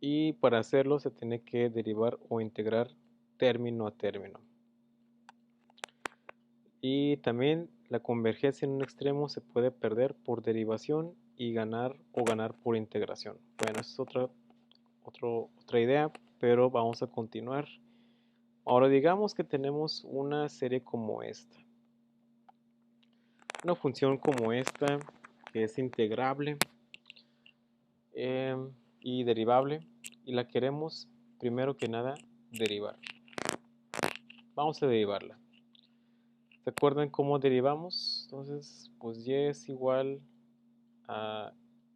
Y para hacerlo se tiene que derivar o integrar término a término. Y también la convergencia en un extremo se puede perder por derivación y ganar por integración. Bueno, esa es otra idea, pero vamos a continuar. Ahora digamos que tenemos una serie como esta. Una función como esta que es integrable y derivable y la queremos primero que nada derivar. Vamos a derivarla. ¿Se acuerdan cómo derivamos? Entonces, pues y es igual a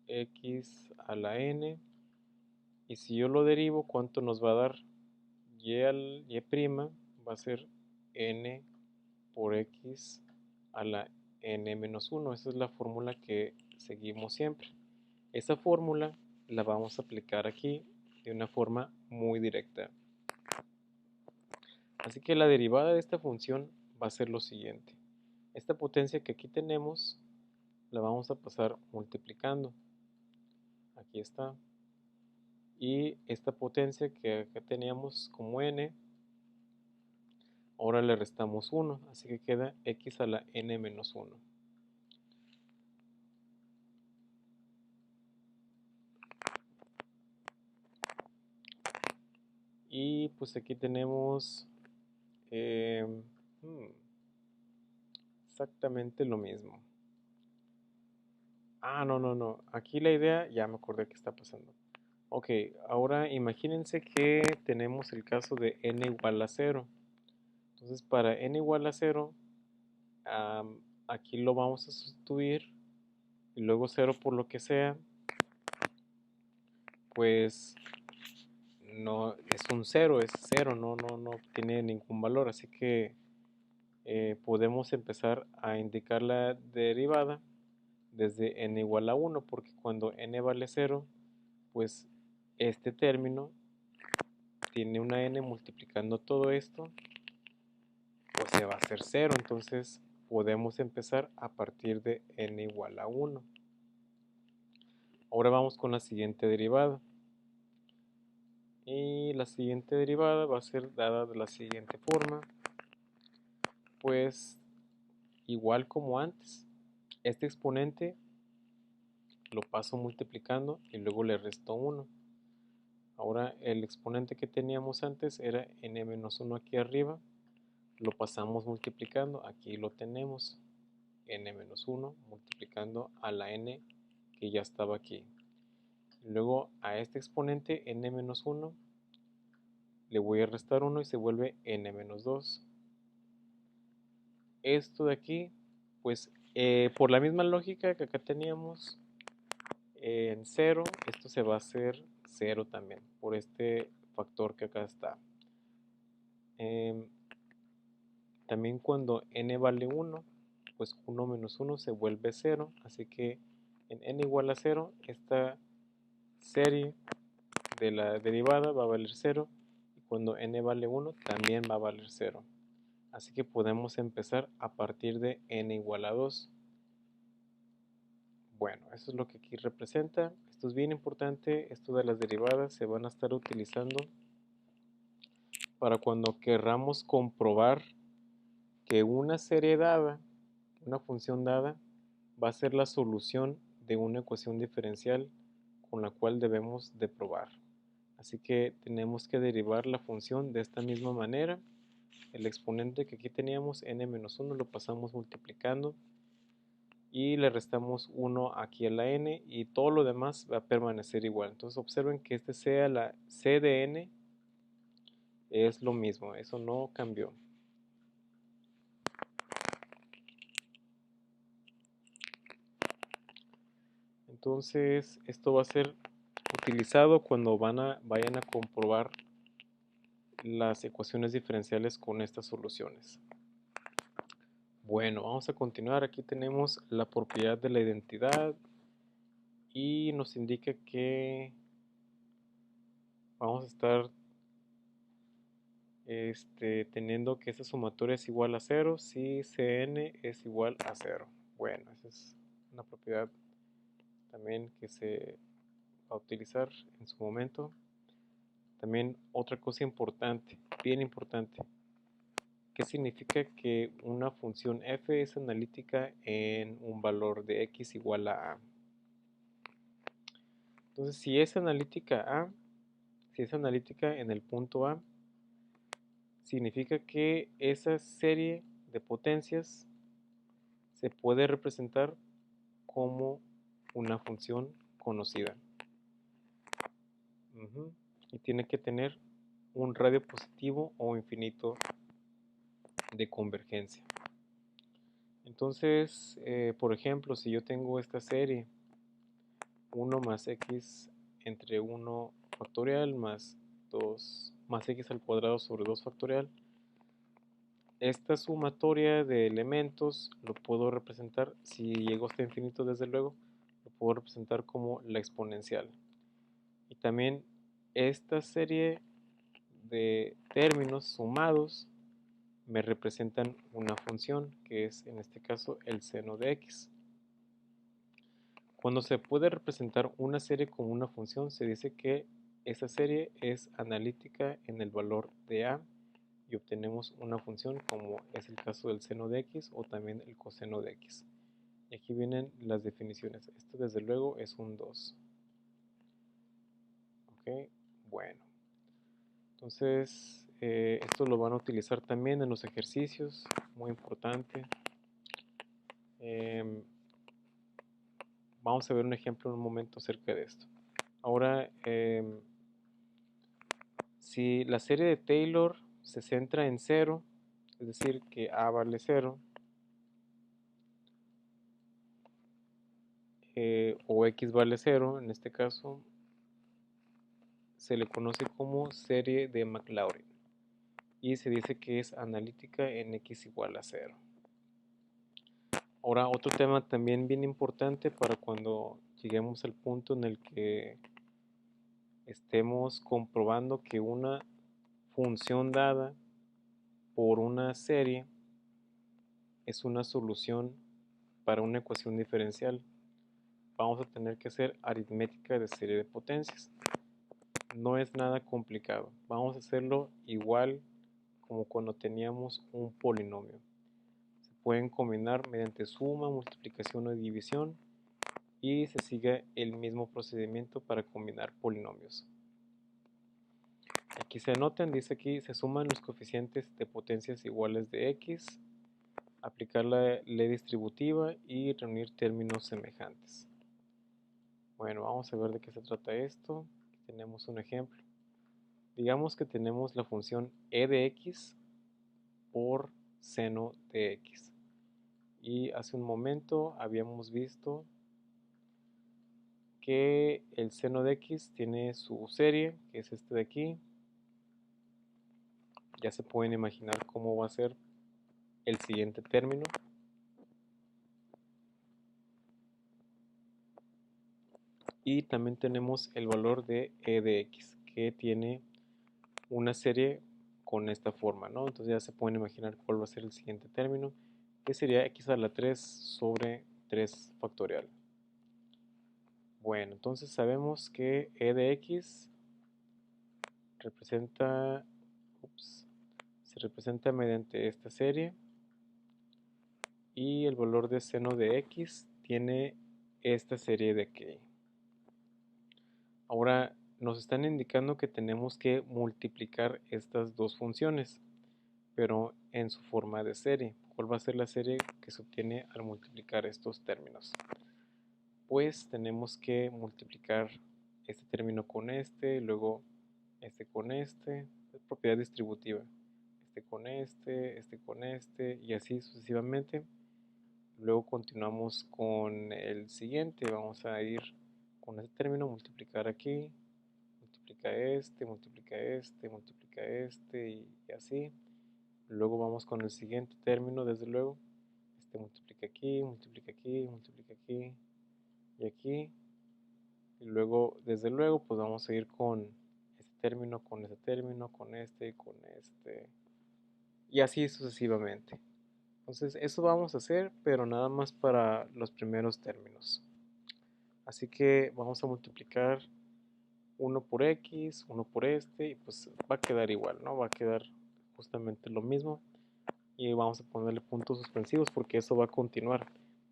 x a la n. Y si yo lo derivo, ¿cuánto nos va a dar? Y' va a ser n por x a la n menos 1. Esa es la fórmula que seguimos siempre. Esa fórmula la vamos a aplicar aquí de una forma muy directa. Así que la derivada de esta función va a ser lo siguiente. Esta potencia que aquí tenemos la vamos a pasar multiplicando. Aquí está. Y esta potencia que acá teníamos como n, ahora le restamos 1, así que queda x a la n menos 1. Y pues aquí tenemos exactamente lo mismo. No. Aquí la idea, ya me acordé qué está pasando. Ok, ahora imagínense que tenemos el caso de n igual a 0. Entonces para n igual a 0, aquí lo vamos a sustituir y luego 0 por lo que sea, pues no es un 0, es 0, no tiene ningún valor, así que podemos empezar a indicar la derivada desde n igual a 1, porque cuando n vale 0, pues este término tiene una n multiplicando todo esto, pues se va a hacer 0, entonces podemos empezar a partir de n igual a 1. Ahora vamos con la siguiente derivada. Y la siguiente derivada va a ser dada de la siguiente forma. Pues igual como antes, este exponente lo paso multiplicando y luego le resto 1. Ahora el exponente que teníamos antes era n menos 1 aquí arriba, lo pasamos multiplicando, aquí lo tenemos, n menos 1 multiplicando a la n que ya estaba aquí. Luego a este exponente n menos 1 le voy a restar 1 y se vuelve n menos 2. Esto de aquí, pues por la misma lógica que acá teníamos en 0, esto se va a hacer 0 también, por este factor que acá está. También cuando n vale 1, pues 1 menos 1 se vuelve 0, así que en n igual a 0, esta serie de la derivada va a valer 0, y cuando n vale 1 también va a valer 0. Así que podemos empezar a partir de n igual a 2. Bueno, eso es lo que aquí representa. Esto es bien importante, esto de las derivadas se van a estar utilizando para cuando querramos comprobar que una serie dada, una función dada, va a ser la solución de una ecuación diferencial con la cual debemos de probar. Así que tenemos que derivar la función de esta misma manera. El exponente que aquí teníamos, n-1, lo pasamos multiplicando y le restamos 1 aquí a la n y todo lo demás va a permanecer igual. Entonces observen que este sea la c de n, es lo mismo, eso no cambió. Entonces esto va a ser utilizado cuando vayan a comprobar las ecuaciones diferenciales con estas soluciones. Bueno, vamos a continuar. Aquí tenemos la propiedad de la identidad y nos indica que vamos a estar teniendo que esta sumatoria es igual a 0 si Cn es igual a 0. Bueno, esa es una propiedad también que se va a utilizar en su momento. También otra cosa importante, bien importante, ¿qué significa que una función f es analítica en un valor de x igual a a? Entonces, si es analítica en el punto A, significa que esa serie de potencias se puede representar como una función conocida. Y tiene que tener un radio positivo o infinito de convergencia. Entonces, por ejemplo, si yo tengo esta serie 1 más x entre 1 factorial más 2 más x al cuadrado sobre 2 factorial, esta sumatoria de elementos lo puedo representar, si llego hasta infinito desde luego, lo puedo representar como la exponencial. Y también esta serie de términos sumados me representan una función, que es en este caso el seno de x. Cuando se puede representar una serie como una función, se dice que esa serie es analítica en el valor de a y obtenemos una función como es el caso del seno de x o también el coseno de x. Y aquí vienen las definiciones. Esto desde luego es un 2. Ok, bueno. Entonces, esto lo van a utilizar también en los ejercicios, muy importante. Vamos a ver un ejemplo en un momento acerca de esto. Ahora, si la serie de Taylor se centra en 0, es decir, que a vale 0, o x vale 0, en este caso, se le conoce como serie de Maclaurin y se dice que es analítica en x igual a 0. Ahora, otro tema también bien importante para cuando lleguemos al punto en el que estemos comprobando que una función dada por una serie es una solución para una ecuación diferencial. Vamos a tener que hacer aritmética de serie de potencias. No es nada complicado. Vamos a hacerlo igual como cuando teníamos un polinomio. Se pueden combinar mediante suma, multiplicación o división y se sigue el mismo procedimiento para combinar polinomios. Aquí se anotan, dice aquí, se suman los coeficientes de potencias iguales de x, aplicar la ley distributiva y reunir términos semejantes. Bueno, vamos a ver de qué se trata esto. Aquí tenemos un ejemplo. Digamos que tenemos la función e de x por seno de x. Y hace un momento habíamos visto que el seno de x tiene su serie, que es este de aquí. Ya se pueden imaginar cómo va a ser el siguiente término. Y también tenemos el valor de e de x, que tiene una serie con esta forma, ¿no? Entonces ya se pueden imaginar cuál va a ser el siguiente término, que sería x a la 3 sobre 3 factorial. Bueno, entonces sabemos que e de x representa, se representa mediante esta serie y el valor de seno de x tiene esta serie de aquí. Ahora nos están indicando que tenemos que multiplicar estas dos funciones, pero en su forma de serie. ¿Cuál va a ser la serie que se obtiene al multiplicar estos términos? Pues tenemos que multiplicar este término con este, luego este con este, es propiedad distributiva, este con este, y así sucesivamente. Luego continuamos con el siguiente, vamos a ir con este término, multiplicar aquí, multiplica este, y así. Luego vamos con el siguiente término, desde luego. Este multiplica aquí, multiplica aquí, multiplica aquí y aquí. Y luego, desde luego, pues vamos a ir con este término, con este término, con este, con este. Y así sucesivamente. Entonces, eso vamos a hacer, pero nada más para los primeros términos. Así que vamos a multiplicar uno por x, uno por este, y pues va a quedar igual, ¿no? Va a quedar justamente lo mismo. Y vamos a ponerle puntos suspensivos porque eso va a continuar.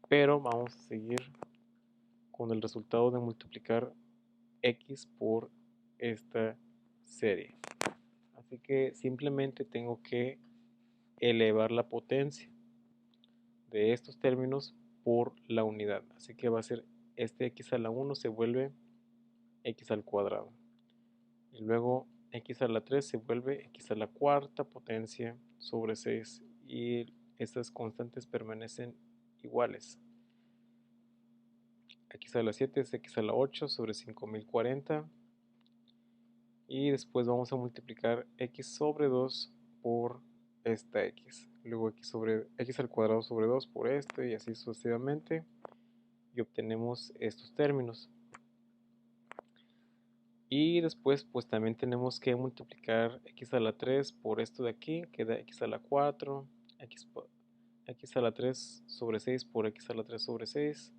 Pero vamos a seguir con el resultado de multiplicar x por esta serie. Así que simplemente tengo que elevar la potencia de estos términos por la unidad. Así que va a ser este x a la 1 se vuelve x al cuadrado. Y luego x a la 3 se vuelve x a la cuarta potencia sobre 6. Y estas constantes permanecen iguales. X a la 7 es x a la 8 sobre 5040. Y después vamos a multiplicar x sobre 2 por esta x. Luego x al cuadrado sobre 2 por este y así sucesivamente. Y obtenemos estos términos. Y después pues también tenemos que multiplicar x a la 3 por esto de aquí, que da x a la 4, x a la 3 sobre 6 por x a la 3 sobre 6.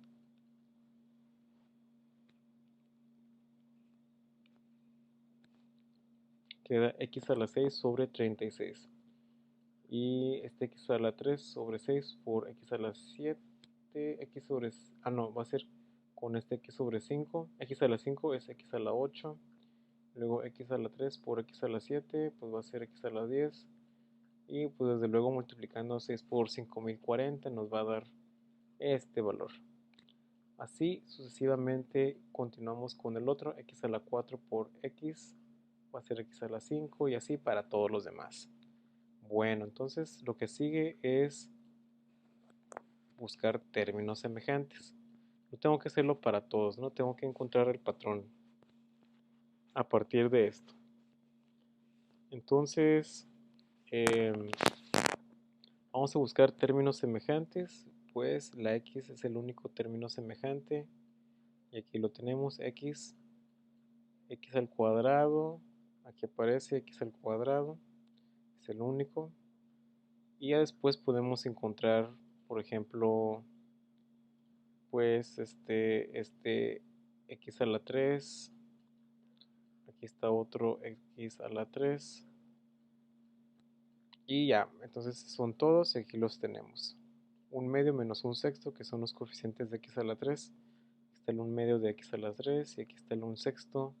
Queda x a la 6 sobre 36. Y este x a la 3 sobre 6 por x a la 7, x sobre... Ah, no, va a ser con este x sobre 5. X a la 5 es x a la 8. Luego x a la 3 por x a la 7, pues va a ser x a la 10. Y pues desde luego multiplicando 6 por 5040 nos va a dar este valor. Así sucesivamente continuamos con el otro, x a la 4 por x va a ser x a la 5 y así para todos los demás. Bueno, entonces lo que sigue es buscar términos semejantes. No tengo que hacerlo para todos, no tengo que encontrar el patrón a partir de esto. Entonces, vamos a buscar términos semejantes, pues la x es el único término semejante. Y aquí lo tenemos, x al cuadrado, aquí aparece x al cuadrado, es el único. Y ya después podemos encontrar, por ejemplo, pues este x a la 3, aquí está otro x a la 3. Y ya, entonces son todos y aquí los tenemos. Un medio menos un sexto, que son los coeficientes de x a la 3. Aquí está el 1 medio de x a la 3 y aquí está el 1 sexto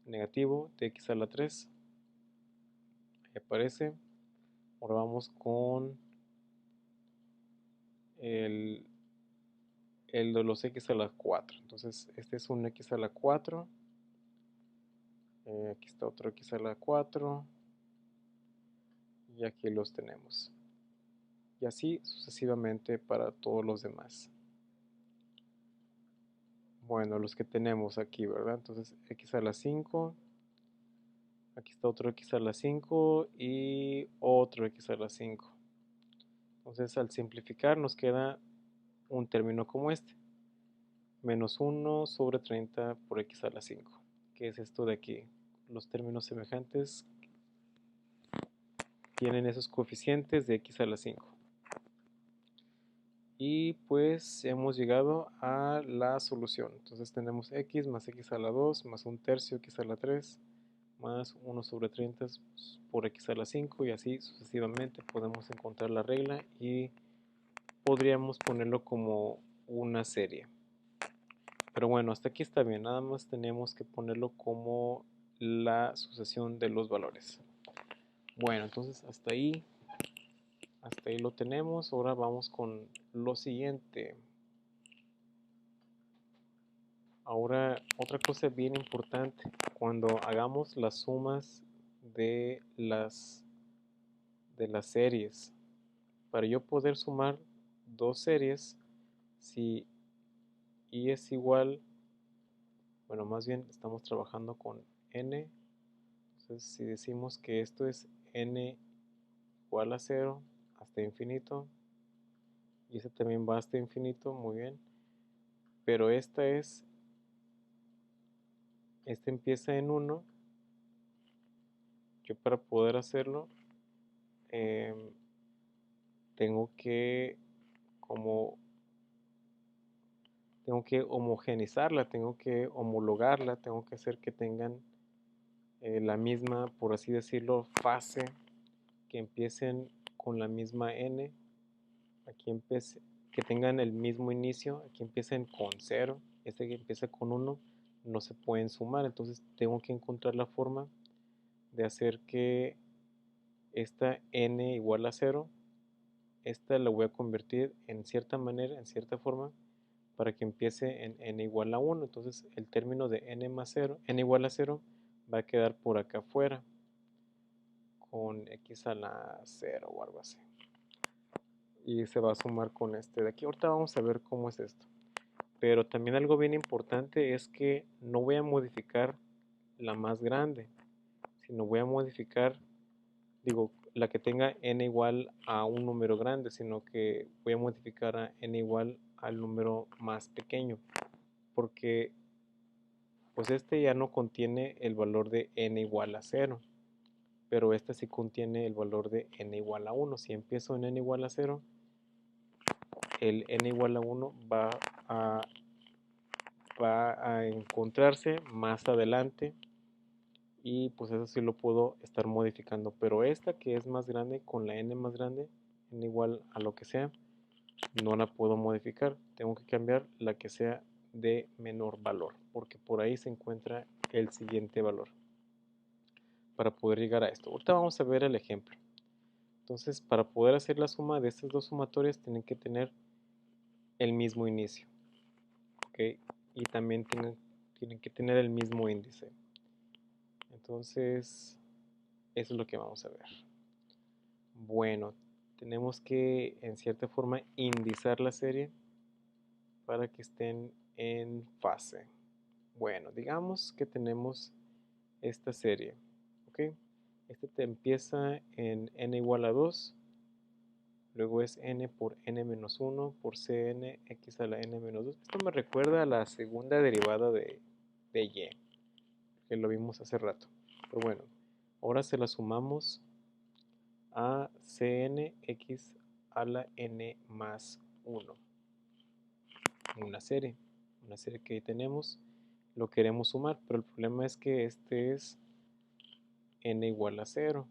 negativo de x a la 3. Ahí aparece. Ahora vamos con el de los x a la 4. Entonces este es un x a la 4. Aquí está otro x a la 4. Y aquí los tenemos. Y así sucesivamente para todos los demás. Bueno, los que tenemos aquí, ¿verdad? Entonces x a la 5. Aquí está otro x a la 5 y otro x a la 5. Entonces al simplificar nos queda un término como este. Menos 1 sobre 30 por x a la 5. ¿Qué es esto de aquí? Los términos semejantes tienen esos coeficientes de x a la 5. Y pues hemos llegado a la solución. Entonces tenemos x más x a la 2 más un tercio x a la 3 más 1 sobre 30 por x a la 5 y así sucesivamente podemos encontrar la regla y podríamos ponerlo como una serie. Pero bueno, hasta aquí está bien, nada más tenemos que ponerlo como la sucesión de los valores. Bueno, entonces hasta ahí lo tenemos. Ahora vamos con lo siguiente. Ahora, otra cosa bien importante, cuando hagamos las sumas de las series, para yo poder sumar dos series, si y es igual, bueno, más bien estamos trabajando con n, entonces si decimos que esto es n igual a 0 hasta infinito, y este también va hasta infinito, muy bien, pero este empieza en 1, yo para poder hacerlo, tengo que como tengo que homogenizarla, tengo que homologarla, tengo que hacer que tengan la misma, por así decirlo, fase, que empiecen con la misma n, aquí que tengan el mismo inicio, aquí empiecen con 0, este que empieza con 1, no se pueden sumar, entonces tengo que encontrar la forma de hacer que esta n igual a 0, esta la voy a convertir en cierta manera, en cierta forma, para que empiece en n igual a 1. Entonces el término de n más 0, n igual a 0, va a quedar por acá afuera con x a la 0 o algo así. Y se va a sumar con este de aquí. Ahorita vamos a ver cómo es esto. Pero también algo bien importante es que no voy a modificar la más grande, sino voy a modificar, digo, la que tenga n igual a un número grande, sino que voy a modificar a n igual al número más pequeño. Porque pues este ya no contiene el valor de n igual a 0, pero este sí contiene el valor de n igual a 1. Si empiezo en n igual a 0, el n igual a 1 a, va a encontrarse más adelante y pues eso sí lo puedo estar modificando, pero esta que es más grande, con la n más grande, n igual a lo que sea, no la puedo modificar. Tengo que cambiar la que sea de menor valor, porque por ahí se encuentra el siguiente valor para poder llegar a esto. Ahorita vamos a ver el ejemplo. Entonces, para poder hacer la suma de estas dos sumatorias, tienen que tener el mismo inicio, ¿ok? Y también tienen que tener el mismo índice. Entonces, eso es lo que vamos a ver. Bueno, tenemos que, en cierta forma, indizar la serie para que estén en fase. Bueno, digamos que tenemos esta serie, ¿ok? Este te empieza en n igual a 2, luego es n por n menos 1 por cn x a la n menos 2. Esto me recuerda a la segunda derivada de y, que lo vimos hace rato. Pero bueno, ahora se la sumamos a cn x a la n más 1. Una serie que tenemos, lo queremos sumar, pero el problema es que este es n igual a 0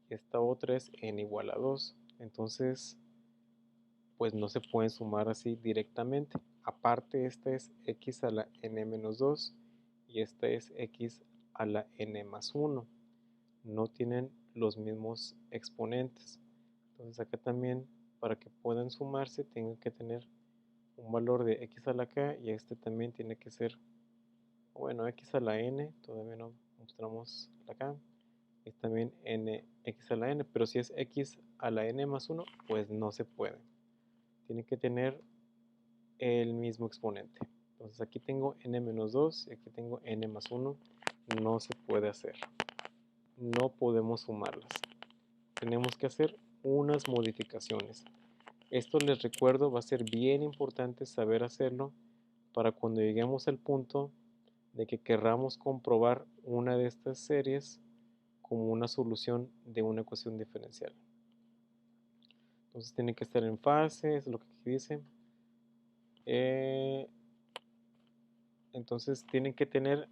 y esta otra es n igual a 2. Entonces, pues no se pueden sumar así directamente. Aparte, esta es x a la n menos 2 y esta es x a la n más 1. No tienen los mismos exponentes. Entonces acá también, para que puedan sumarse, tienen que tener un valor de x a la k y este también tiene que ser, bueno, x a la n, todavía no mostramos la k, es también n, x a la n, pero si es x a la n más 1, pues no se puede. Tiene que tener el mismo exponente. Entonces aquí tengo n menos 2 y aquí tengo n más 1. No se puede hacer. No podemos sumarlas. Tenemos que hacer unas modificaciones. Esto les recuerdo, va a ser bien importante saber hacerlo para cuando lleguemos al punto de que querramos comprobar una de estas series como una solución de una ecuación diferencial. Entonces tiene que estar en fase, es lo que aquí dice. Entonces tienen que tener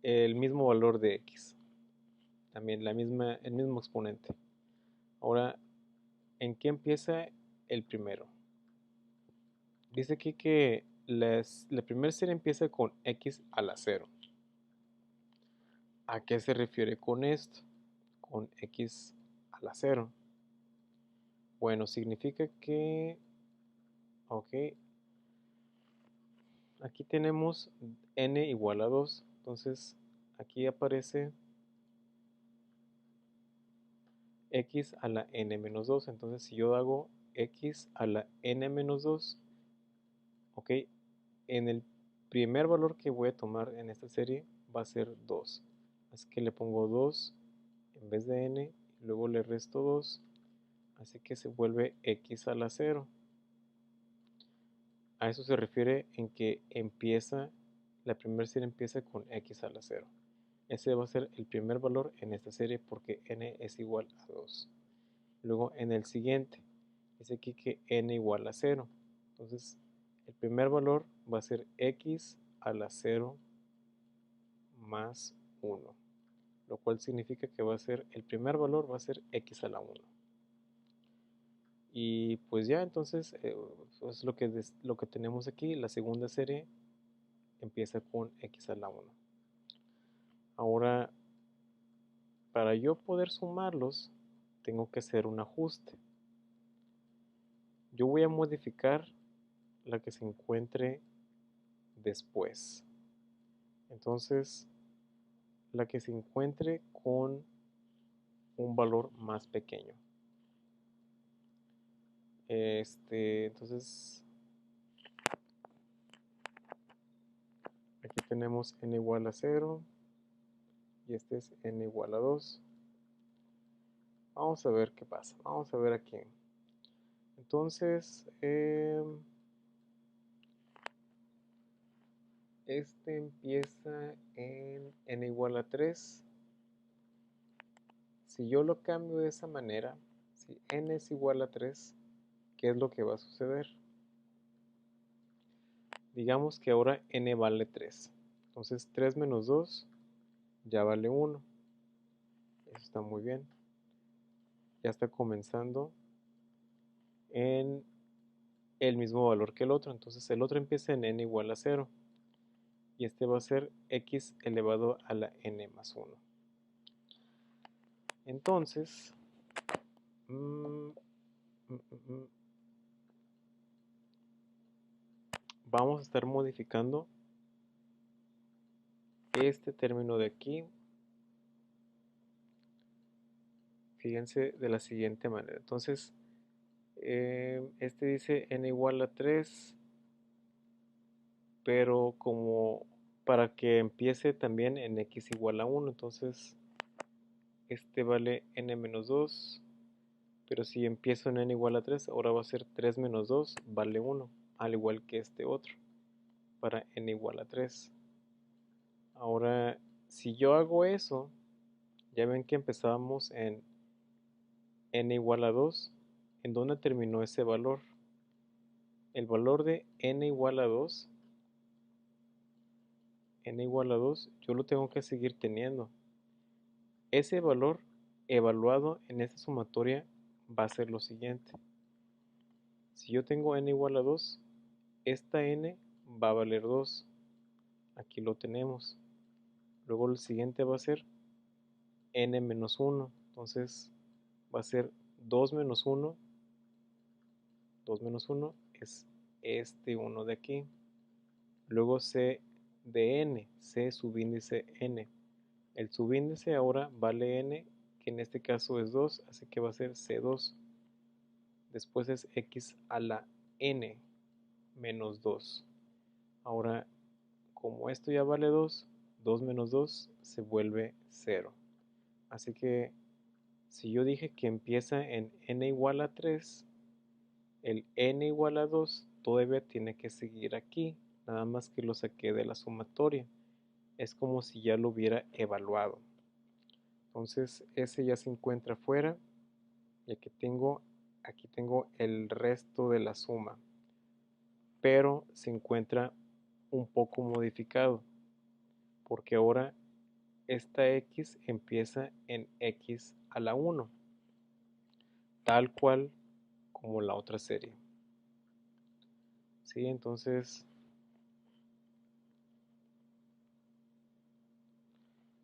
el mismo valor de x, también el mismo exponente. Ahora, ¿en qué empieza el primero? Dice aquí que la primera serie empieza con x a la 0. ¿A qué se refiere con esto? Con x a la 0. Bueno, significa que, ok, aquí tenemos n igual a 2. Entonces, aquí aparece x a la n menos 2. Entonces, si yo hago x a la n menos 2, ok, en el primer valor que voy a tomar en esta serie va a ser 2. Así que le pongo 2 en vez de n, y luego le resto 2, así que se vuelve x a la 0. A eso se refiere en que la primera serie empieza con x a la 0. Ese va a ser el primer valor en esta serie porque n es igual a 2. Luego en el siguiente, dice aquí que n igual a 0. Entonces, el primer valor va a ser x a la 0 más 1, lo cual significa que el primer valor va a ser x a la 1. Y pues ya, entonces, eso es lo que tenemos aquí. La segunda serie empieza con x a la 1. Ahora, para yo poder sumarlos, tengo que hacer un ajuste. Yo voy a modificar la que se encuentre después. Entonces, la que se encuentre con un valor más pequeño. Entonces, aquí tenemos n igual a 0 y este es n igual a 2. Vamos a ver qué pasa. Vamos a ver aquí. Entonces, Este empieza en n igual a 3. Si yo lo cambio de esa manera, si n es igual a 3, ¿qué es lo que va a suceder? Digamos que ahora n vale 3. Entonces 3 menos 2 ya vale 1. Eso está muy bien. Ya está comenzando en el mismo valor que el otro. Entonces el otro empieza en n igual a 0. Y este va a ser x elevado a la n más 1. Entonces, vamos a estar modificando este término de aquí. Fíjense de la siguiente manera. Entonces, este dice n igual a 3, pero como para que empiece también en x igual a 1. Entonces, este vale n menos 2. Pero si empiezo en n igual a 3, ahora va a ser 3 menos 2 vale 1, al igual que este otro, para n igual a 3. Ahora, si yo hago eso, ya ven que empezábamos en n igual a 2. ¿En dónde terminó ese valor? El valor de n igual a 2, yo lo tengo que seguir teniendo. Ese valor evaluado en esta sumatoria va a ser lo siguiente. Si yo tengo n igual a 2, esta n va a valer 2. Aquí lo tenemos. Luego el siguiente va a ser n menos 1. Entonces va a ser 2 menos 1. 2 menos 1 es este 1 de aquí. Luego c de n, c subíndice n. El subíndice ahora vale n, que en este caso es 2, así que va a ser c2. Después es x a la n menos 2. Ahora, como esto ya vale 2, 2 menos 2 se vuelve 0. Así que si yo dije que empieza en n igual a 3, el n igual a 2 todavía tiene que seguir aquí, nada más que lo saqué de la sumatoria. Es como si ya lo hubiera evaluado. Entonces ese ya se encuentra fuera y aquí tengo el resto de la suma, pero se encuentra un poco modificado porque ahora esta x empieza en x a la 1, tal cual como la otra serie. ¿Sí? Entonces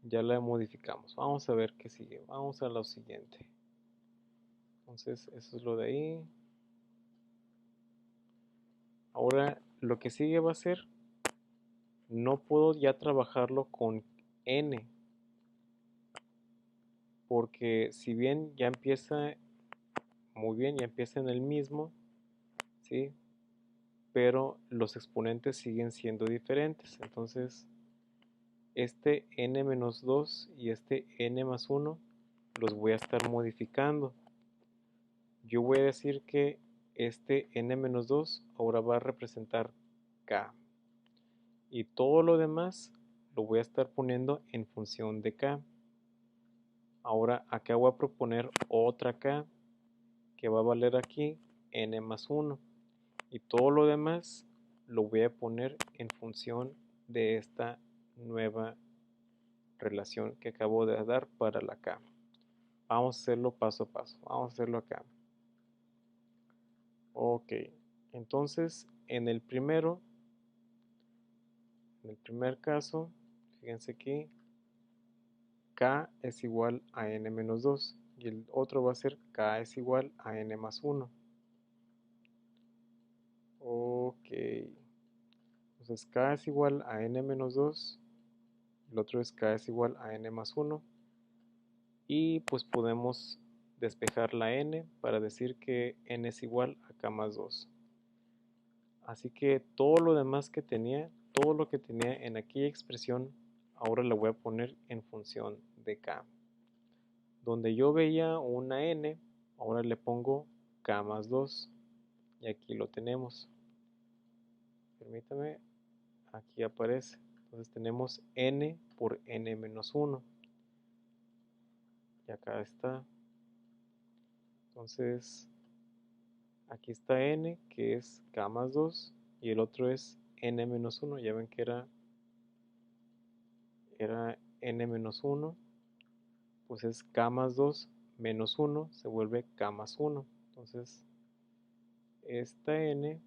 ya la modificamos. Vamos a ver qué sigue. Vamos a lo siguiente. Entonces eso es lo de ahí. Ahora lo que sigue va a ser, no puedo ya trabajarlo con n, porque si bien ya empieza muy bien, ya empieza en el mismo, ¿sí? Pero los exponentes siguen siendo diferentes. Entonces este n menos 2 y este n más 1 los voy a estar modificando. Yo voy a decir que este n menos 2 ahora va a representar k. Y todo lo demás lo voy a estar poniendo en función de k. Ahora acá voy a proponer otra k que va a valer aquí n más 1. Y todo lo demás lo voy a poner en función de esta nueva relación que acabo de dar para la k. Vamos a hacerlo paso a paso. Vamos a hacerlo acá. Ok. Entonces, en el primer caso, fíjense aquí, k es igual a n menos 2. Y el otro va a ser k es igual a n más 1. Ok. Entonces k es igual a n menos 2. El otro es k es igual a n más 1. Y pues podemos despejar la n para decir que n es igual a k más 2. Así que todo lo demás que tenía, todo lo que tenía en aquella expresión, ahora lo voy a poner en función de k. Donde yo veía una n, ahora le pongo k más 2. Y aquí lo tenemos. Permítame. aquí aparece. Entonces tenemos n por n menos 1. Y acá está. Entonces, aquí está n, que es k más 2. Y el otro es n menos 1. Ya ven que era n menos 1. Pues es k más 2 menos 1. Se vuelve k más 1. Entonces, esta n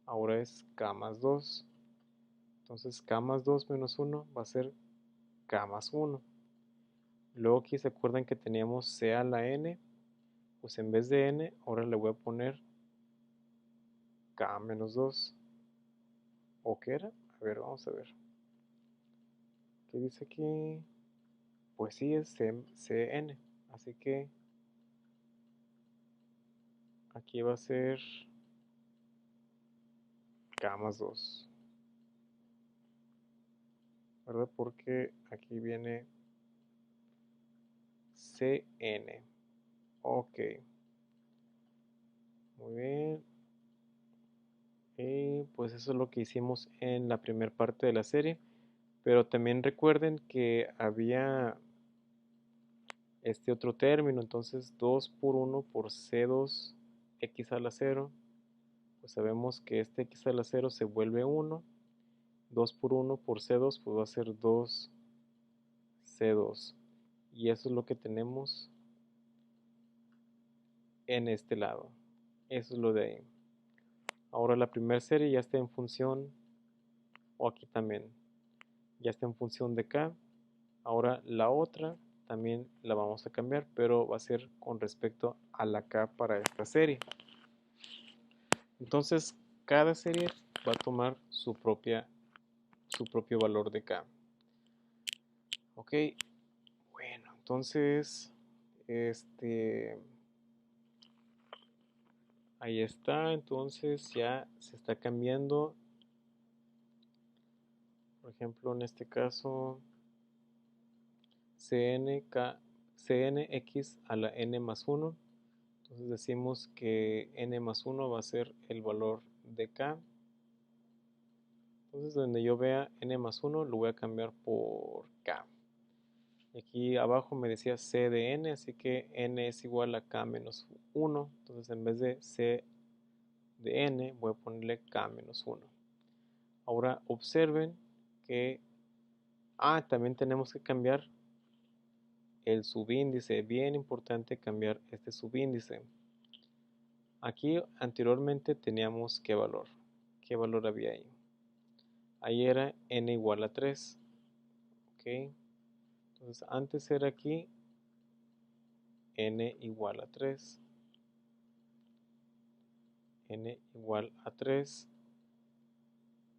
ahora es k más 2. Entonces, k más 2 menos 1 va a ser k más 1. Luego aquí se acuerdan que teníamos c a la n. Pues en vez de n, ahora le voy a poner k menos 2. ¿O qué era? A ver, vamos a ver. ¿Qué dice aquí? Pues sí, es cn. Así que aquí va a ser k más 2. ¿Verdad? Porque aquí viene cn. Ok. Muy bien. Y pues eso es lo que hicimos en la primera parte de la serie. Pero también recuerden que había este otro término. Entonces 2 por 1 por c2 x a la 0. Pues sabemos que este x a la 0 se vuelve 1. 2 por 1 por c2 pues va a ser 2c2. Y eso es lo que tenemos en este lado. Eso es lo de ahí. Ahora la primera serie ya está en función, o aquí también, ya está en función de k. Ahora la otra también la vamos a cambiar, pero va a ser con respecto a la k para esta serie. Entonces cada serie va a tomar su propio valor de k. Ok, bueno, entonces ahí está. Entonces ya se está cambiando. Por ejemplo, en este caso cnx a la n más 1. Entonces decimos que n más 1 va a ser el valor de k. Entonces donde yo vea n más 1 lo voy a cambiar por k. Y aquí abajo me decía c de n, así que n es igual a k menos 1. Entonces en vez de c de n voy a ponerle k menos 1. Ahora observen que también tenemos que cambiar el subíndice. Bien importante cambiar este subíndice. Aquí anteriormente teníamos qué valor. ¿Qué valor había ahí? Ahí era n igual a 3. ¿Ok? Entonces antes era aquí n igual a 3. N igual a 3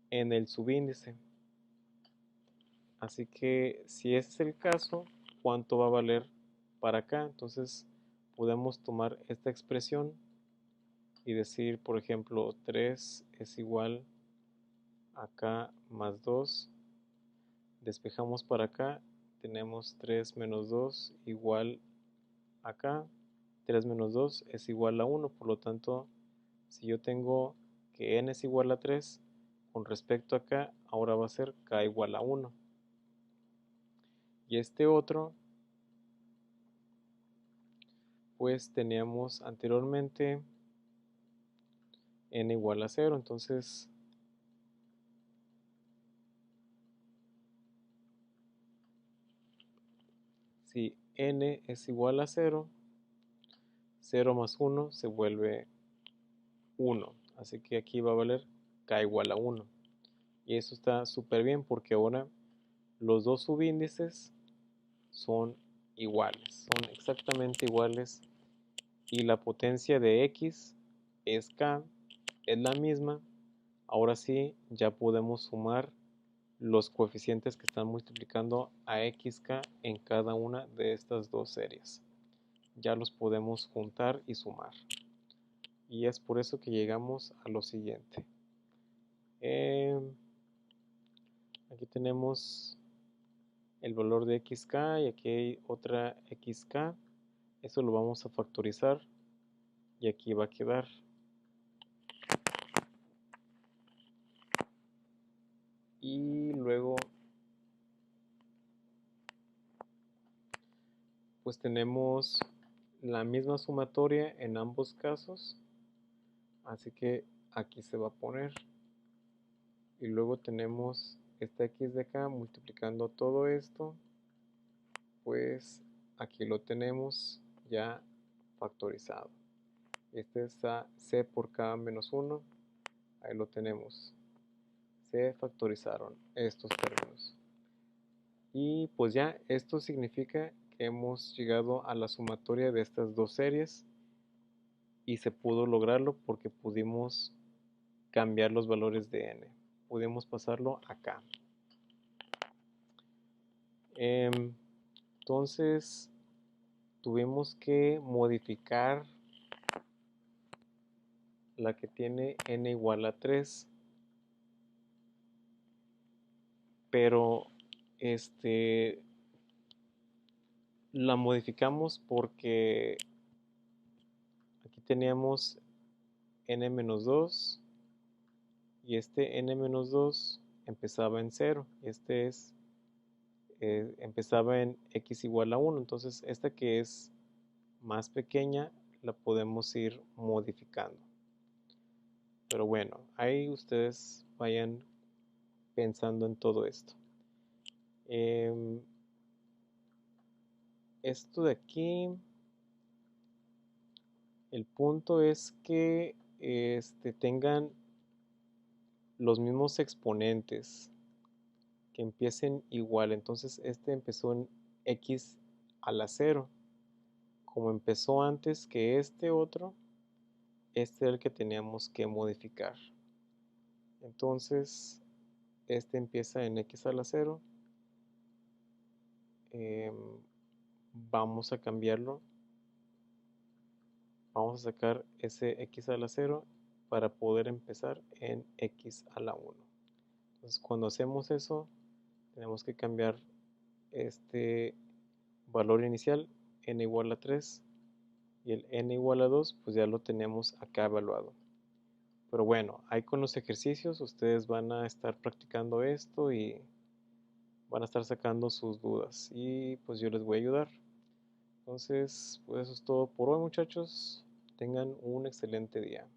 en el subíndice. Así que si ese es el caso, ¿cuánto va a valer para acá? Entonces podemos tomar esta expresión y decir, por ejemplo, 3 es igual a k más 2. Despejamos para acá, tenemos 3 menos 2 igual a k. 3 menos 2 es igual a 1, por lo tanto, si yo tengo que n es igual a 3, con respecto a k, ahora va a ser k igual a 1. Y este otro, pues teníamos anteriormente n igual a 0, entonces si n es igual a 0, 0 más 1 se vuelve 1, así que aquí va a valer k igual a 1. Y eso está súper bien porque ahora los dos subíndices son iguales, son exactamente iguales y la potencia de x es k, es la misma. Ahora sí, ya podemos sumar los coeficientes que están multiplicando a xk en cada una de estas dos series. Ya los podemos juntar y sumar. Y es por eso que llegamos a lo siguiente. Aquí tenemos el valor de xk y aquí hay otra xk. Eso lo vamos a factorizar y aquí va a quedar. y luego pues tenemos la misma sumatoria en ambos casos, así que aquí se va a poner, y luego tenemos esta x de acá multiplicando todo esto, pues aquí lo tenemos ya factorizado. Este está c por k menos 1, ahí lo tenemos. Se factorizaron estos términos. Y pues ya, esto significa que hemos llegado a la sumatoria de estas dos series y se pudo lograrlo porque pudimos cambiar los valores de n. Pudimos pasarlo acá. Entonces, tuvimos que modificar la que tiene n igual a 3, pero la modificamos porque aquí teníamos n-2 y este n-2 empezaba en 0 y empezaba en x igual a 1. Entonces esta que es más pequeña la podemos ir modificando. Pero bueno, ahí ustedes vayan pensando en todo esto. Esto de aquí, el punto es que tengan los mismos exponentes, que empiecen igual. Entonces este empezó en x a la 0. Como empezó antes que este otro, este era el que teníamos que modificar. Entonces este empieza en x a la 0. Vamos a cambiarlo. Vamos a sacar ese x a la 0 para poder empezar en x a la 1. Entonces cuando hacemos eso, tenemos que cambiar este valor inicial, n igual a 3, y el n igual a 2, pues ya lo tenemos acá evaluado. Pero bueno, ahí con los ejercicios ustedes van a estar practicando esto y van a estar sacando sus dudas y pues yo les voy a ayudar. Entonces, pues eso es todo por hoy, muchachos. Tengan un excelente día.